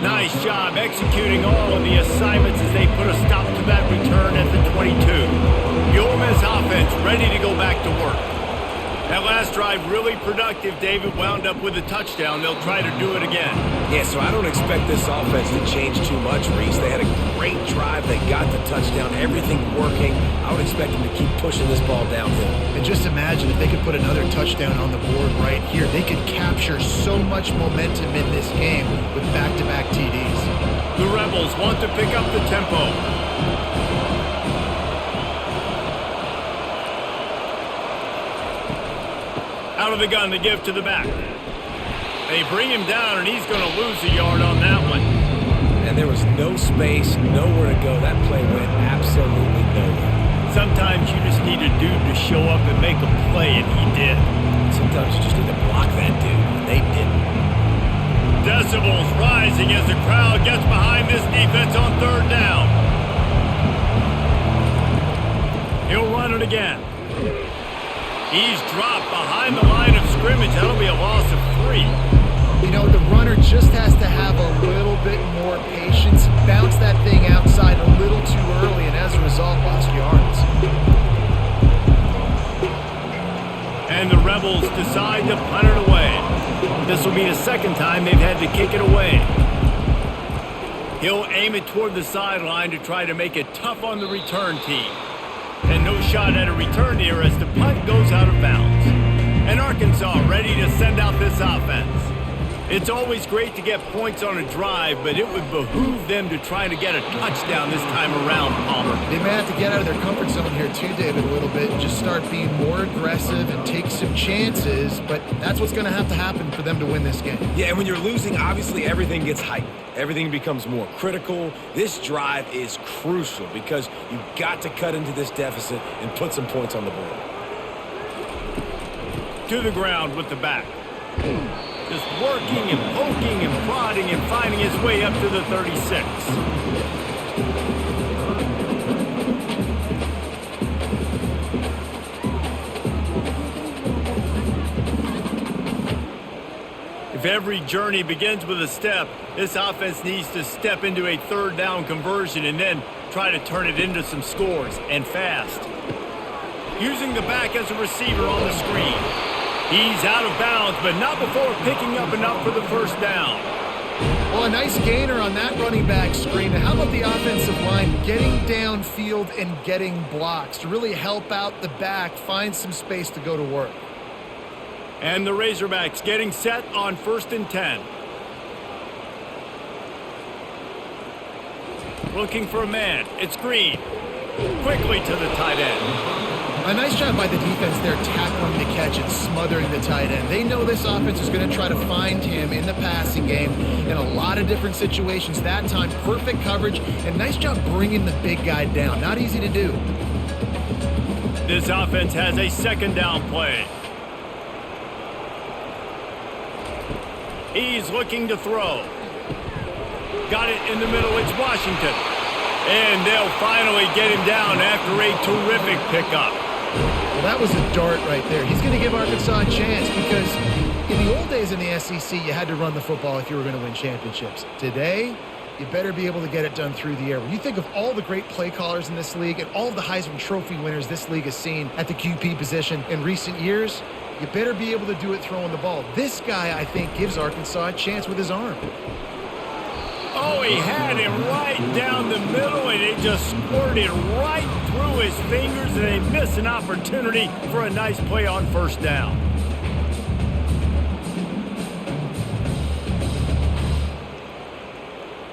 Nice job executing all of the assignments as they put a stop to that return at the 22. The Ole Miss offense ready to go back to work. That last drive really productive. David wound up with a touchdown. They'll try to do it again. Yeah, so I don't expect this offense to change too much, Reese. They had a great drive. They got the touchdown. Everything working. I would expect them to keep pushing this ball downhill. And just imagine if they could put another touchdown on the board right here. They could capture so much momentum in this game with back-to-back TDs. The Rebels want to pick up the tempo. Out of the gun to give to the back. They bring him down, and he's going to lose a yard on that one. And there was no space, nowhere to go. That play went absolutely nowhere. Sometimes you just need a dude to show up and make a play, and he did. Sometimes you just need to block that dude, and they didn't. Decibels rising as the crowd gets behind this defense on third down. He'll run it again. He's dropped behind the line of scrimmage. That'll be a loss of 3. You know, the runner just has to have a little bit more patience, bounce that thing outside a little too early, and as a result, lost yards. And the Rebels decide to punt it away. This will be the second time they've had to kick it away. He'll aim it toward the sideline to try to make it tough on the return team. And no shot at a return here as the punt goes out of bounds. And Arkansas ready to send out this offense. It's always great to get points on a drive, but it would behoove them to try to get a touchdown this time around, Palmer. They may have to get out of their comfort zone here too, David, a little bit, and just start being more aggressive and take some chances, but that's what's going to have to happen for them to win this game. Yeah, and when you're losing, obviously everything gets heightened. Everything becomes more critical. This drive is crucial because you've got to cut into this deficit and put some points on the board. To the ground with the back. Just working and poking and prodding and finding his way up to the 36. If every journey begins with a step, this offense needs to step into a third down conversion and then try to turn it into some scores, and fast. Using the back as a receiver on the screen. He's out of bounds, but not before picking up enough for the first down. Well, a nice gainer on that running back screen. Now, how about the offensive line getting downfield and getting blocks to really help out the back, find some space to go to work? And the Razorbacks getting set on 1st and 10. Looking for a man. It's Green. Quickly to the tight end. A nice job by the defense there tackling the catch and smothering the tight end. They know this offense is going to try to find him in the passing game in a lot of different situations. That time, perfect coverage, and nice job bringing the big guy down. Not easy to do. This offense has a second down play. He's looking to throw. Got it in the middle. It's Washington. And they'll finally get him down after a terrific pickup. Well, that was a dart right there. He's going to give Arkansas a chance because in the old days in the SEC, you had to run the football if you were going to win championships. Today, you better be able to get it done through the air. When you think of all the great play callers in this league and all of the Heisman Trophy winners this league has seen at the QB position in recent years, you better be able to do it throwing the ball. This guy, I think, gives Arkansas a chance with his arm. Oh, he had him right down the middle, and it just squirted right through his fingers, and they miss an opportunity for a nice play on first down.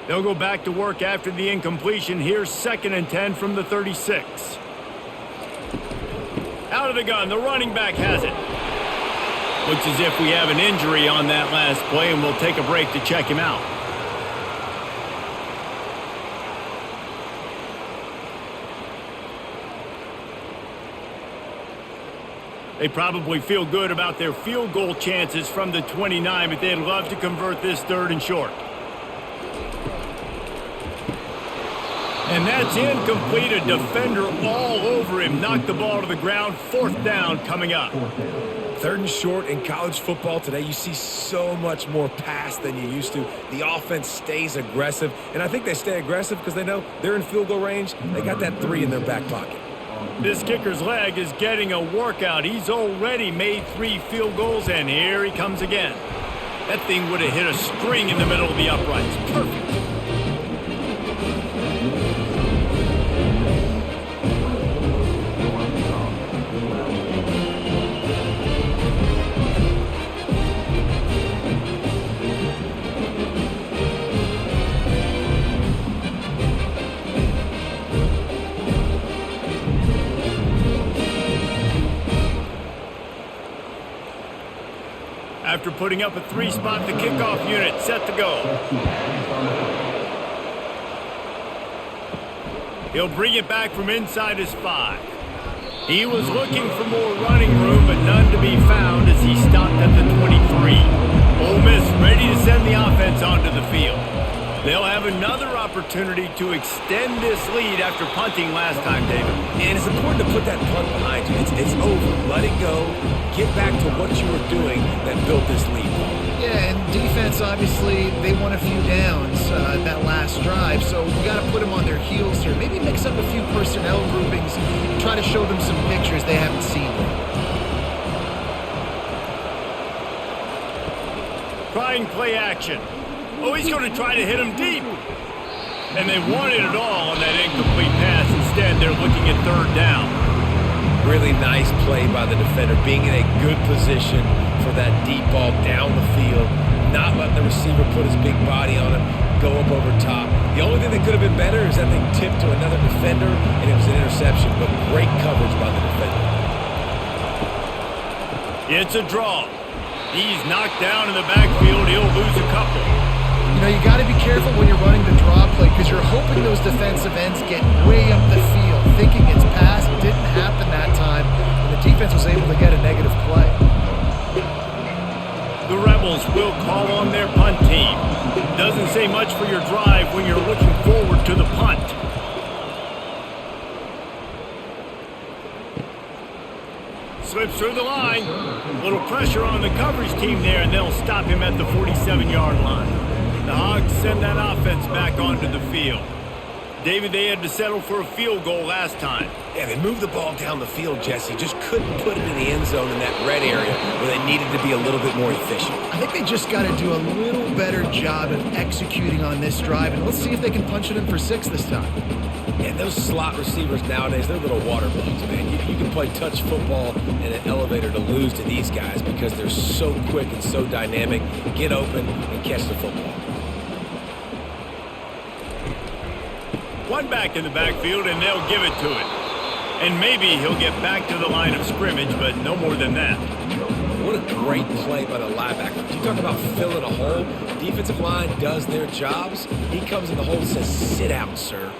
They'll go back to work after the incompletion. Here's 2nd and 10 from the 36. Out of the gun, the running back has it. Looks as if we have an injury on that last play, and we'll take a break to check him out. They probably feel good about their field goal chances from the 29, but they'd love to convert this 3rd and short. And that's incomplete. A defender all over him. Knocked the ball to the ground. 4th down coming up. 3rd and short in college football today. You see so much more pass than you used to. The offense stays aggressive. And I think they stay aggressive because they know they're in field goal range. They got that 3 in their back pocket. This kicker's leg is getting a workout. He's already made 3 field goals, and here he comes again. That thing would have hit a string in the middle of the uprights. Perfect. After putting up a 3-spot, the kickoff unit set to go. He'll bring it back from inside his 5. He was looking for more running room, but none to be found as he stopped at the 23. Ole Miss ready to send the offense onto the field. They'll have another opportunity to extend this lead after punting last time, David. And it's important to put that punt behind you. It's over. Let it go. Get back to what you were doing that built this lead. Yeah, and defense, obviously, they won a few downs that last drive, so you got to put them on their heels here. Maybe mix up a few personnel groupings and try to show them some pictures they haven't seen yet. Trying play action. Oh, he's going to try to hit him deep. And they wanted it all on that incomplete pass. Instead, they're looking at 3rd down. Really nice play by the defender, being in a good position for that deep ball down the field, not letting the receiver put his big body on him, go up over top. The only thing that could have been better is that thing tipped to another defender, and it was an interception, but great coverage by the defender. It's a draw. He's knocked down in the backfield. He'll lose a couple. You know, you got to be careful when you're running the draw play because you're hoping those defensive ends get way up the field, thinking it's pass. Didn't happen that time, and the defense was able to get a negative play. The Rebels will call on their punt team. Doesn't say much for your drive when you're looking forward to the punt. Slips through the line. Little pressure on the coverage team there, and they'll stop him at the 47-yard line. The Hogs send that offense back onto the field. David, they had to settle for a field goal last time. Yeah, they moved the ball down the field, Jesse. Just couldn't put it in the end zone in that red area where they needed to be a little bit more efficient. I think they just got to do a little better job of executing on this drive, and let's see if they can punch it in for 6 this time. Yeah, those slot receivers nowadays, they're little water bugs, man. You can play touch football in an elevator to lose to these guys because they're so quick and so dynamic. Get open and catch the football. One back in the backfield, and they'll give it to it. And maybe he'll get back to the line of scrimmage, but no more than that. What a great play by the linebacker. You talk about filling a hole. Defensive line does their jobs. He comes in the hole and says, "Sit down, sir."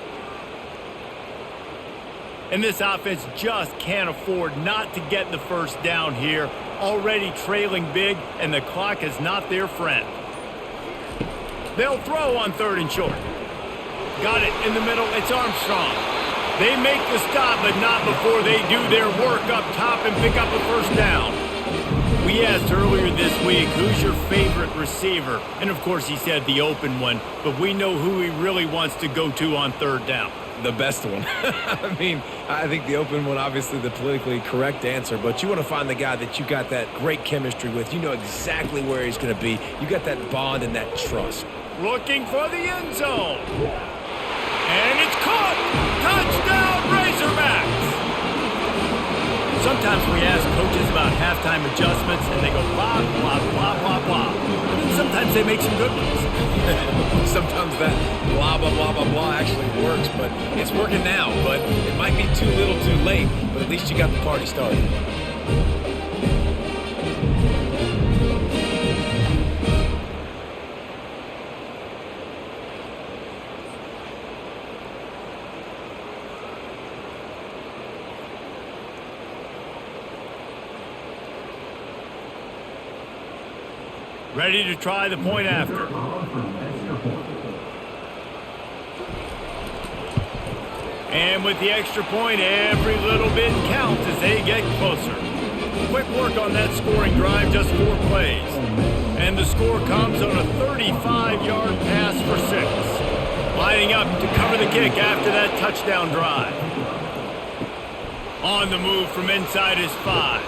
And this offense just can't afford not to get the 1st down here. Already trailing big, and the clock is not their friend. They'll throw on 3rd and short. Got it in the middle. It's Armstrong. They make the stop, but not before they do their work up top and pick up a 1st down. We asked earlier this week, who's your favorite receiver? And, of course, he said the open one, but we know who he really wants to go to on 3rd down. The best one. I mean, I think the open one, obviously the politically correct answer, but you want to find the guy that you got that great chemistry with. You know exactly where he's going to be. You got that bond and that trust. Looking for the end zone. And it's caught! Touchdown, Razorbacks! Sometimes we ask coaches about halftime adjustments, and they go blah, blah, blah, blah, blah. And then sometimes they make some good ones. Sometimes that blah, blah, blah, blah, blah actually works, but it's working now. But it might be too little too late, but at least you got the party started. Ready to try the point after. And with the extra point, every little bit counts as they get closer. Quick work on that scoring drive, just 4 plays. And the score comes on a 35-yard pass for 6. Lining up to cover the kick after that touchdown drive. On the move from inside his 5.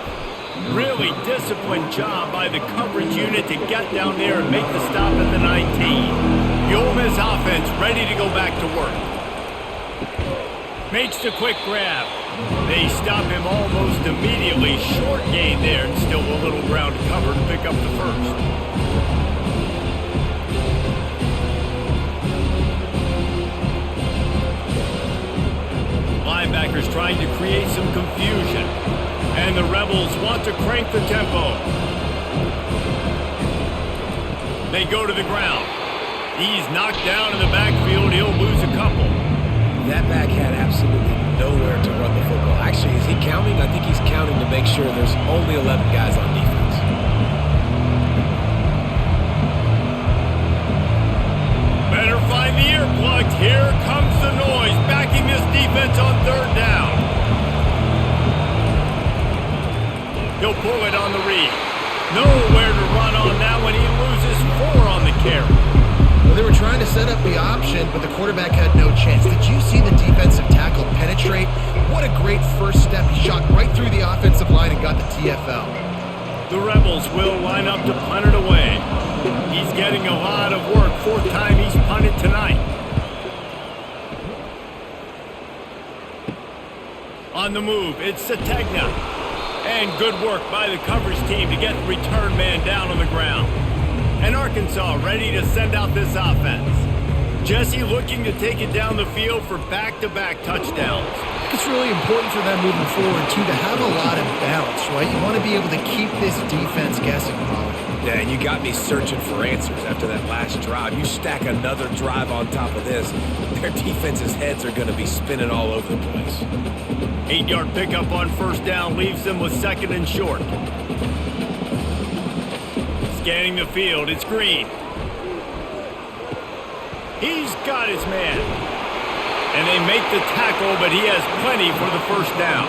Really disciplined job by the coverage unit to get down there and make the stop at the 19. The Ole Miss offense ready to go back to work. Makes the quick grab. They stop him almost immediately. Short gain there and still a little ground to cover to pick up the first. Linebackers trying to create some confusion. And the Rebels want to crank the tempo. They go to the ground. He's knocked down in the backfield. He'll lose a couple. That back had absolutely nowhere to run the football. Actually, is he counting? I think he's counting to make sure there's only 11 guys on defense. Better find the earplugs. Here comes the noise, backing this defense on 3rd down. He'll pull it on the read. Nowhere to run on that one. He loses 4 on the carry. Well, they were trying to set up the option, but the quarterback had no chance. Did you see the defensive tackle penetrate? What a great first step. He shot right through the offensive line and got the TFL. The Rebels will line up to punt it away. He's getting a lot of work. 4th time he's punted tonight. On the move, it's Sategna. And good work by the coverage team to get the return man down on the ground. And Arkansas ready to send out this offense. Jesse looking to take it down the field for back-to-back touchdowns. It's really important for them moving forward, too, to have a lot of balance, right? You want to be able to keep this defense guessing, Pollock. Yeah, and you got me searching for answers after that last drive. You stack another drive on top of this, their defense's heads are going to be spinning all over the place. 8-yard pickup on 1st down leaves them with 2nd and short. Scanning the field, it's Green. He's got his man. And they make the tackle, but he has plenty for the 1st down.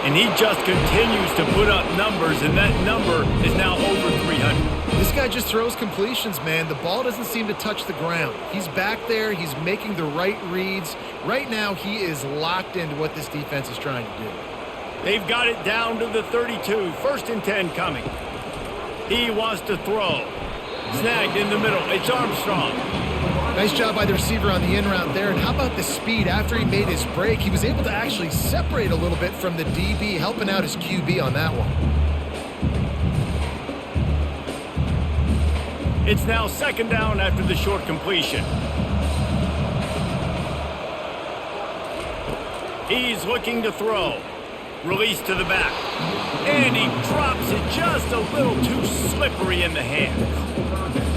And he just continues to put up numbers, and that number is now over 300. This guy just throws completions, man. The ball doesn't seem to touch the ground. He's back there. He's making the right reads. Right now, he is locked into what this defense is trying to do. They've got it down to the 32. 1st and 10 coming. He wants to throw. Snagged in the middle. It's Armstrong. Nice job by the receiver on the in route there. And how about the speed after he made his break? He was able to actually separate a little bit from the DB, helping out his QB on that one. It's now 2nd down after the short completion. He's looking to throw. Release to the back. And he drops it just a little too slippery in the hands.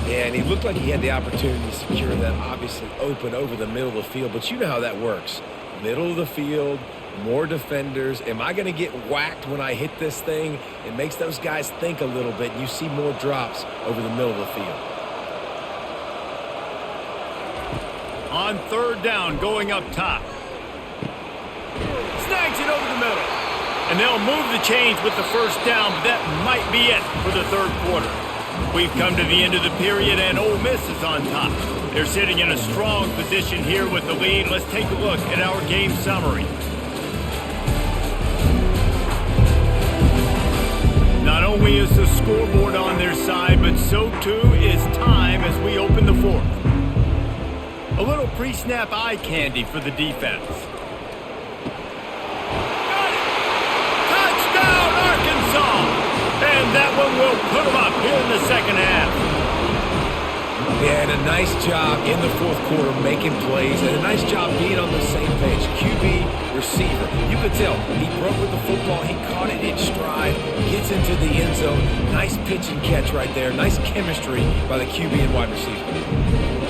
Yeah, and he looked like he had the opportunity to secure that obviously open over the middle of the field, but you know how that works. Middle of the field, more defenders. Am I going to get whacked when I hit this thing? It makes those guys think a little bit. You see more drops over the middle of the field. On 3rd down, going up top. Snags it over the middle. And they'll move the chains with the 1st down, but that might be it for the 3rd quarter. We've come to the end of the period, and Ole Miss is on top. They're sitting in a strong position here with the lead. Let's take a look at our game summary. Not only is the scoreboard on their side, but so too is time as we open the 4th. A little pre-snap eye candy for the defense. And that one will put them up here in the 2nd half. Yeah, and a nice job in the 4th quarter making plays, and a nice job being on the same page. QB, receiver. You could tell he broke with the football. He caught it in stride, gets into the end zone. Nice pitch and catch right there. Nice chemistry by the QB and wide receiver.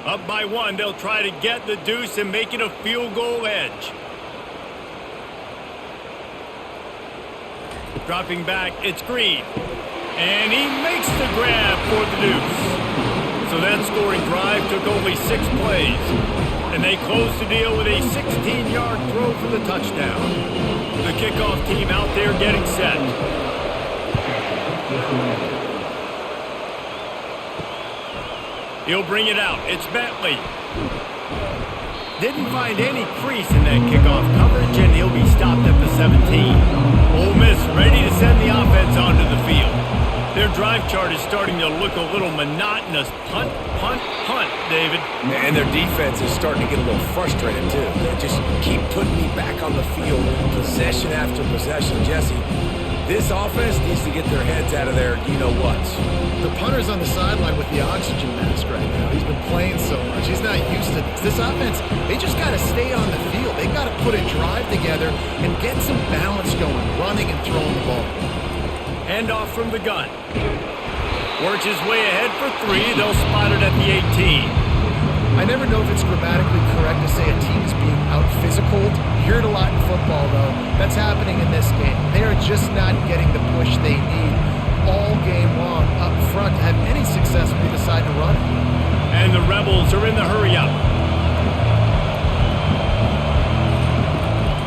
Up by one, they'll try to get the deuce and make it a field goal edge. Dropping back, it's Green. And he makes the grab for the deuce. So that scoring drive took only 6 plays. And they closed the deal with a 16-yard throw for the touchdown. The kickoff team out there getting set. He'll bring it out. It's Bentley. Didn't find any crease in that kickoff coverage, and he'll be stopped at the 17. Ole Miss ready to send the offense onto the field. Their drive chart is starting to look a little monotonous. Punt, punt, punt, David. And their defense is starting to get a little frustrated, too. They just keep putting me back on the field, possession after possession. Jesse, this offense needs to get their heads out of their you-know-what. The punter's on the sideline with the oxygen mask right now. He's been playing so much. He's not used to this. This offense, they just got to stay on the field. They've got to put a drive together and get some balance going, running and throwing the ball. Hand off from the gun. Works his way ahead for 3. They'll spot it at the 18. I never know if it's grammatically correct to say a team is being out-physicaled. You hear it a lot in football, though. That's happening in this game. They are just not getting the push they need all game long up front to have any success when they decide to run it. And the Rebels are in the hurry-up.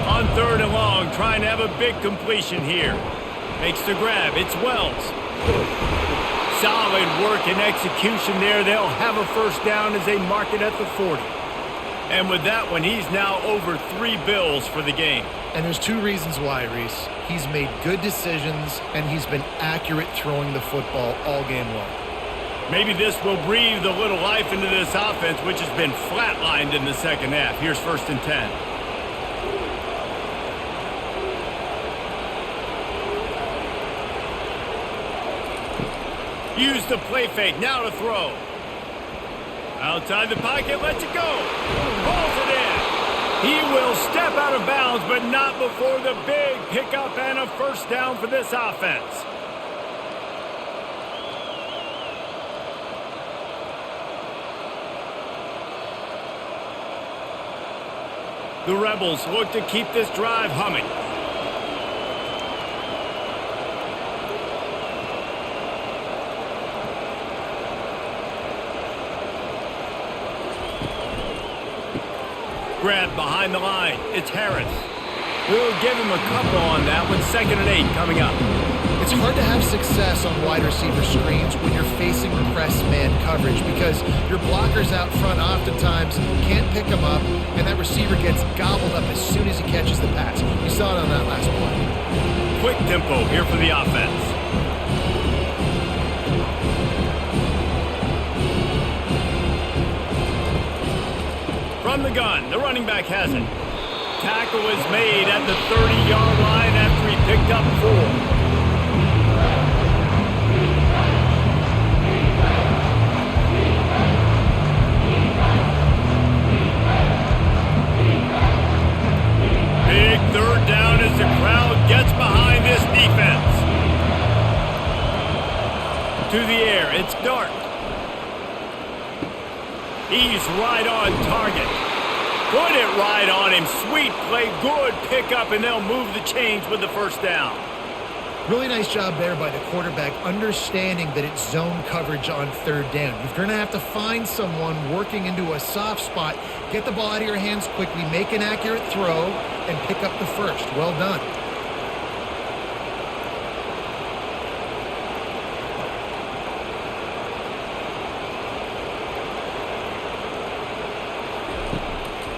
On 3rd and long, trying to have a big completion here. Makes the grab. It's Wells. Solid work and execution there. They'll have a first down as they mark it at the 40. And with that one, he's now over 3 bills for the game. And there's 2 reasons why, Reese. He's made good decisions, and he's been accurate throwing the football all game long. Maybe this will breathe a little life into this offense, which has been flatlined in the second half. Here's 1st and 10. Use the play fake, now to throw. Outside the pocket, lets it go. Pulls it in. He will step out of bounds, but not before the big pickup and a first down for this offense. The Rebels look to keep this drive humming. Grab behind the line. It's Harris. We'll give him a couple on that one. 2nd and 8 coming up. It's hard to have success on wide receiver screens when you're facing press man coverage because your blockers out front oftentimes can't pick them up, and that receiver gets gobbled up as soon as he catches the pass. We saw it on that last play. Quick tempo here for the offense. From the gun, the running back has it. Tackle is made at the 30-yard line after he picked up 4. Big 3rd down as the crowd gets behind this defense. To the air, it's Dart. He's right on target. Put it right on him. Sweet play, good pickup, and they'll move the chains with the first down. Really nice job there by the quarterback, understanding that it's zone coverage on 3rd down. You're going to have to find someone working into a soft spot, get the ball out of your hands quickly, make an accurate throw, and pick up the first. Well done.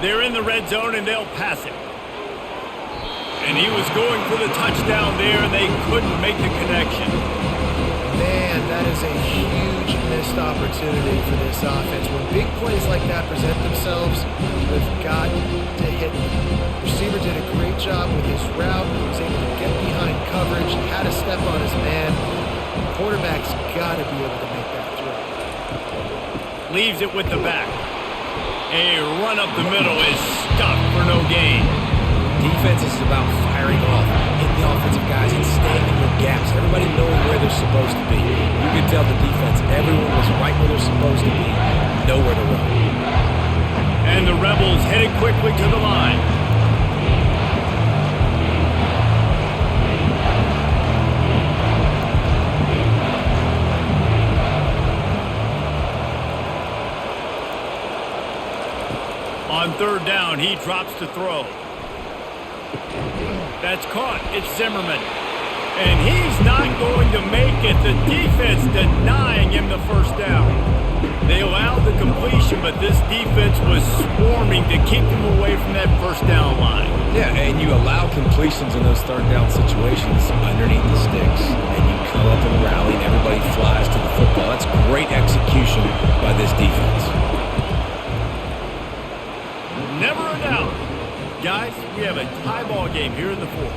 They're in the red zone, and they'll pass it. And he was going for the touchdown there, and they couldn't make the connection. Man, that is a huge missed opportunity for this offense. When big plays like that present themselves, they've got to hit them. The receiver did a great job with his route. He was able to get behind coverage, had to step on his man. The quarterback's got to be able to make that throw. Leaves it with the back. A run up the middle is stuffed for no gain. Defense is about firing off, hitting the offensive guys and staying in their gaps. Everybody knowing where they're supposed to be. You could tell the defense, everyone was right where they're supposed to be, nowhere to run. And the Rebels headed quickly to the line. On third down, he drops to throw. That's caught. It's Zimmerman. And he's not going to make it. The defense denying him the first down. They allowed the completion, but this defense was swarming to keep them away from that first down line. Yeah, and you allow completions in those third down situations underneath the sticks, and you come up and rally, and everybody flies to the football. That's great execution by this defense. Never a doubt. Guys, we have a tie ball game here in the fourth.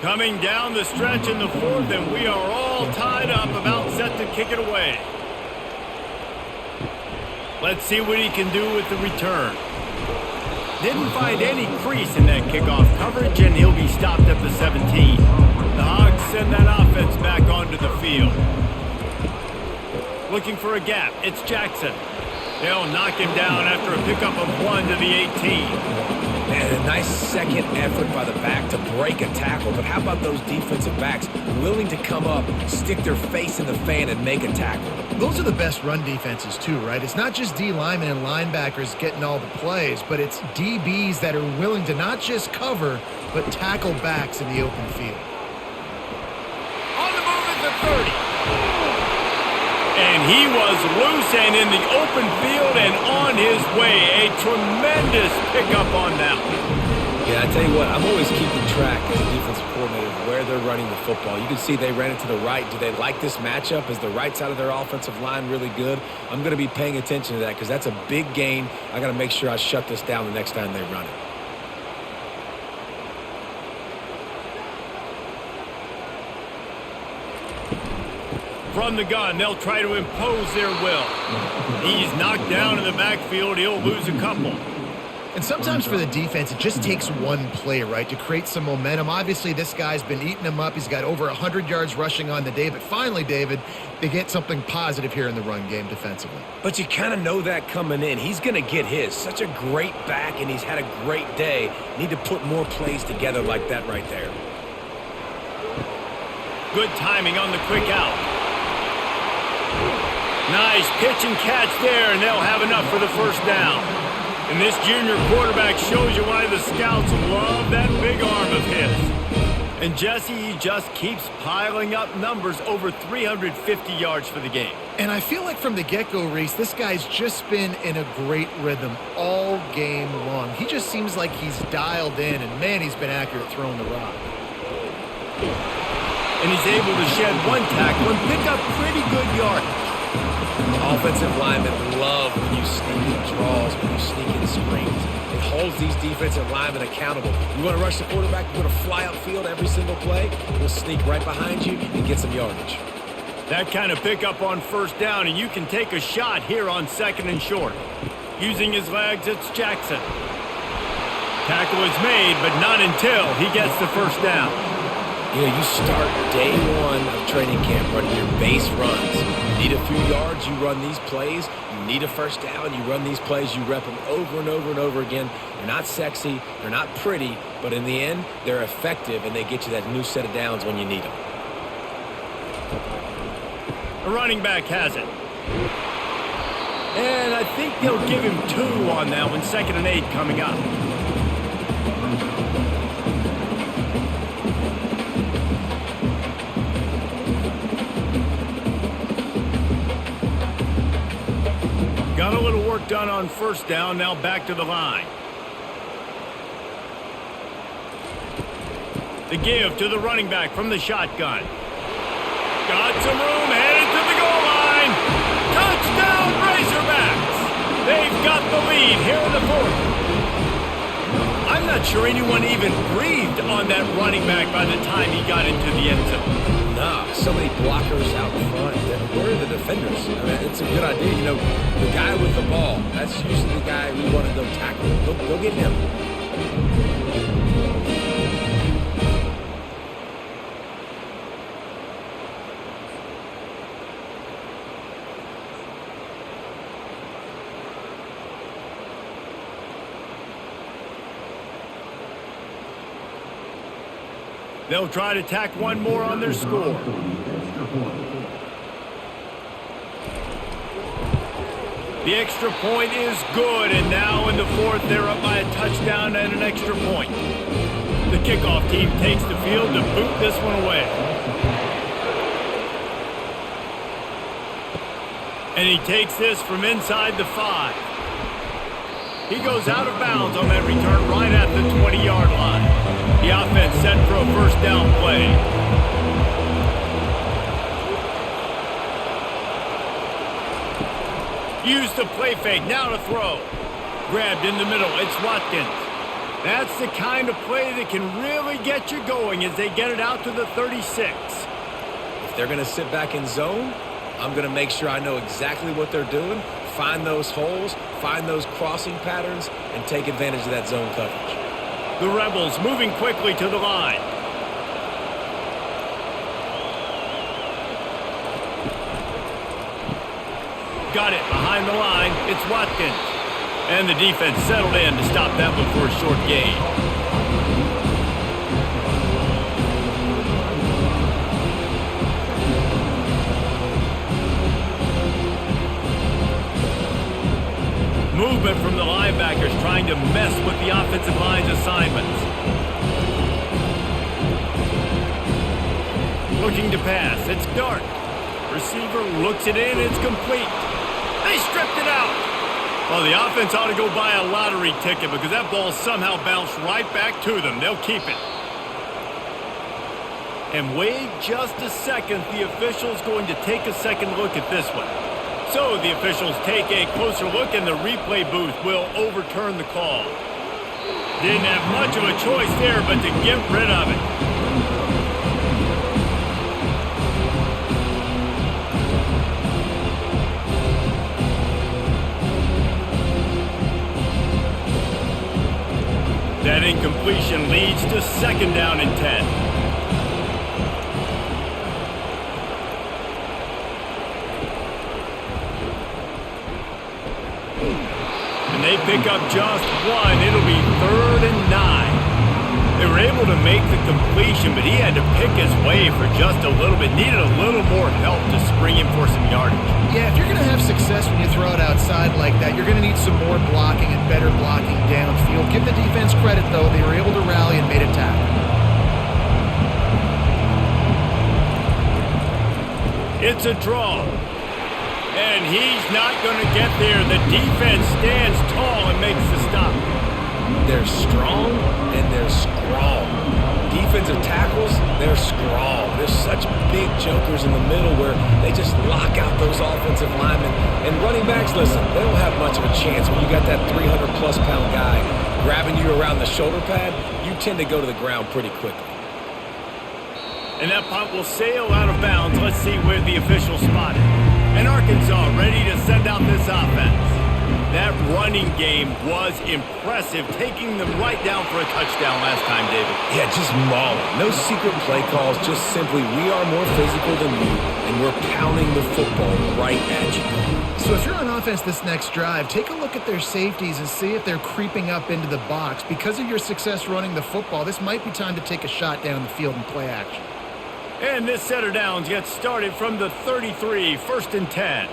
Coming down the stretch in the fourth, and we are all tied up, about set to kick it away. Let's see what he can do with the return. Didn't find any crease in that kickoff coverage, and he'll be stopped at the 17. The Hogs send that offense back onto the field. Looking for a gap, it's Jackson. They'll knock him down after a pickup of 1 to the 18. And a nice second effort by the back to break a tackle. But how about those defensive backs willing to come up, stick their face in the fan, and make a tackle? Those are the best run defenses too, right? It's not just D linemen and linebackers getting all the plays, but it's DBs that are willing to not just cover, but tackle backs in the open field. On the move at the 30. And he was loose and in the open field and on his way. A tremendous pickup on that one. Yeah, I tell you what, I'm always keeping track as a defensive coordinator of where they're running the football. You can see they ran it to the right. Do they like this matchup? Is the right side of their offensive line really good? I'm going to be paying attention to that because that's a big gain. I got to make sure I shut this down the next time they run it. From the gun, they'll try to impose their will. He's knocked down in the backfield. He'll lose a couple. And sometimes for the defense, it just takes one play, right, to create some momentum. Obviously, this guy's been eating them up. He's got over 100 yards rushing on the day. But finally, David, they get something positive here in the run game defensively. But you kind of know that coming in. He's going to get his. Such a great back, and he's had a great day. Need to put more plays together like that right there. Good timing on the quick out. Nice pitch and catch there, and they'll have enough for the first down. And this junior quarterback shows you why the scouts love that big arm of his. And Jesse, he just keeps piling up numbers, over 350 yards for the game. And I feel like from the get-go, Reese, this guy's just been in a great rhythm all game long. He just seems like he's dialed in, and man, he's been accurate throwing the rock. And he's able to shed one tackle and pick up pretty good yardage. Offensive linemen love when you sneak in draws, when you sneak in screens. It holds these defensive linemen accountable. You want to rush the quarterback, you want to fly upfield every single play, we'll sneak right behind you and get some yardage. That kind of pickup on first down, and you can take a shot here on second and short. Using his legs, it's Jackson. Tackle is made, but not until he gets the first down. You know, you start day one of training camp running your base runs. You need a few yards, you run these plays. You need a first down, you run these plays. You rep them over and over and over again. They're not sexy, they're not pretty, but in the end, they're effective, and they get you that new set of downs when you need them. The running back has it. And I think they'll give him 2 on that one. 2nd and 8 coming up. Got a little work done on first down, now back to the line. The give to the running back from the shotgun. Got some room, headed to the goal line. Touchdown, Razorbacks! They've got the lead here in the fourth. I'm not sure anyone even breathed on that running back by the time he got into the end zone. Nah, so many blockers out front. Where are the defenders? I mean, it's a good idea. You know, the guy with the ball, that's usually the guy we want to go tackle. Go get him. They'll try to tack one more on their score. The extra point is good, and now in the fourth, they're up by a touchdown and an extra point. The kickoff team takes the field to boot this one away. And he takes this from inside the 5. He goes out of bounds on that return right at the 20-yard line. The offense set for a first down play. Use the play fake, now to throw. Grabbed in the middle, it's Watkins. That's the kind of play that can really get you going as they get it out to the 36. If they're going to sit back in zone, I'm going to make sure I know exactly what they're doing, find those holes, find those crossing patterns, and take advantage of that zone coverage. The Rebels moving quickly to the line. Got it behind the line. It's Watkins. And the defense settled in to stop that one for a short gain. Movement from the linebackers trying to mess with the offensive line's assignments. Looking to pass. It's Dark. Receiver looks it in. It's complete. They stripped it out. Well, the offense ought to go buy a lottery ticket because that ball somehow bounced right back to them. They'll keep it. And wait just a second. The official's going to take a second look at this one. So the officials take a closer look and the replay booth will overturn the call. Didn't have much of a choice there but to get rid of it. That incompletion leads to second down and 10. And they pick up just one. It'll be 3rd and 9. They were able to make the completion, but he had to pick his way for just a little bit. Needed a little more help to spring him for some yardage. Yeah, if you're going to have success when you throw it outside like that, you're going to need some more blocking and better blocking downfield. Give the defense credit, though. They were able to rally and made a tackle. It's a draw. And he's not going to get there. The defense stands tall and makes the stop. They're strong and they're strong. Defensive tackles, they're strong. They're such big jokers in the middle where they just lock out those offensive linemen. And running backs, listen, they don't have much of a chance when you got that 300-plus pound guy grabbing you around the shoulder pad. You tend to go to the ground pretty quickly. And that punt will sail out of bounds. Let's see where the official spotted. And Arkansas ready to send out this offense. That running game was impressive, taking them right down for a touchdown last time, David. Yeah, just mauling. No secret play calls, just simply we are more physical than you, and we're pounding the football right at you. So if you're on offense this next drive, take a look at their safeties and see if they're creeping up into the box. Because of your success running the football, this might be time to take a shot down the field and play action. And this set of downs gets started from the 33, 1st and 10.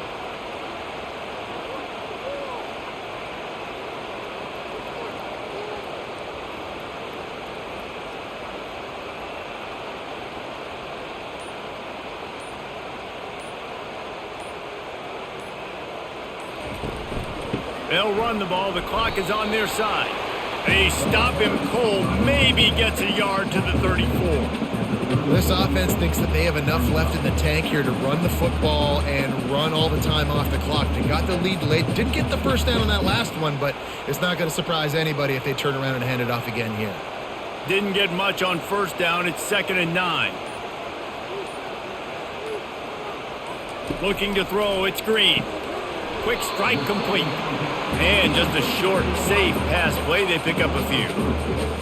They'll run the ball. The clock is on their side. They stop him cold, maybe gets a yard to the 34. This offense thinks that they have enough left in the tank here to run the football and run all the time off the clock. They got the lead late. Didn't get the first down on that last one, but it's not going to surprise anybody if they turn around and hand it off again here. Didn't get much on first down. It's 2nd and 9. Looking to throw. It's Green. Quick strike complete. And just a short, safe pass play. They pick up a few.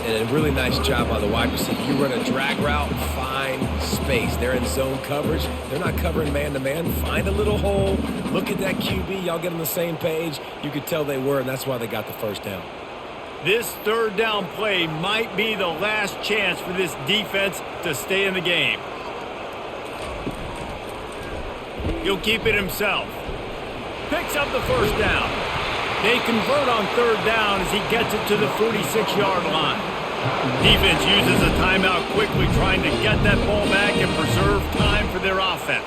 And a really nice job by the wide receiver. You run a drag route, find space. They're in zone coverage. They're not covering man-to-man. Find a little hole. Look at that QB. Y'all get on the same page. You could tell they were, and that's why they got the first down. This 3rd down play might be the last chance for this defense to stay in the game. He'll keep it himself. Picks up the first down. They convert on 3rd down as he gets it to the 46-yard line. Defense uses a timeout quickly, trying to get that ball back and preserve time for their offense.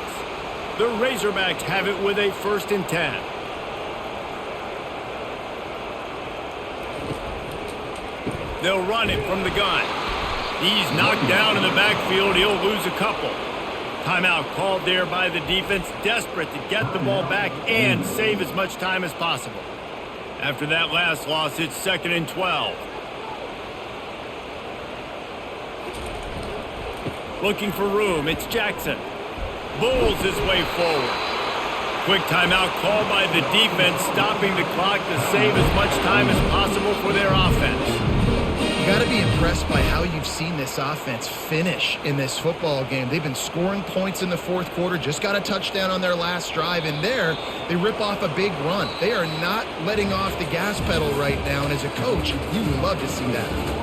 The Razorbacks have it with a 1st and 10. They'll run it from the gun. He's knocked down in the backfield. He'll lose a couple. Timeout called there by the defense, desperate to get the ball back and save as much time as possible. After that last loss, it's 2nd and 12. Looking for room, it's Jackson. Bulls his way forward. Quick timeout called by the defense, stopping the clock to save as much time as possible for their offense. You got to be impressed by how you've seen this offense finish in this football game. They've been scoring points in the 4th quarter, just got a touchdown on their last drive, and there they rip off a big run. They are not letting off the gas pedal right now, and as a coach, you would love to see that.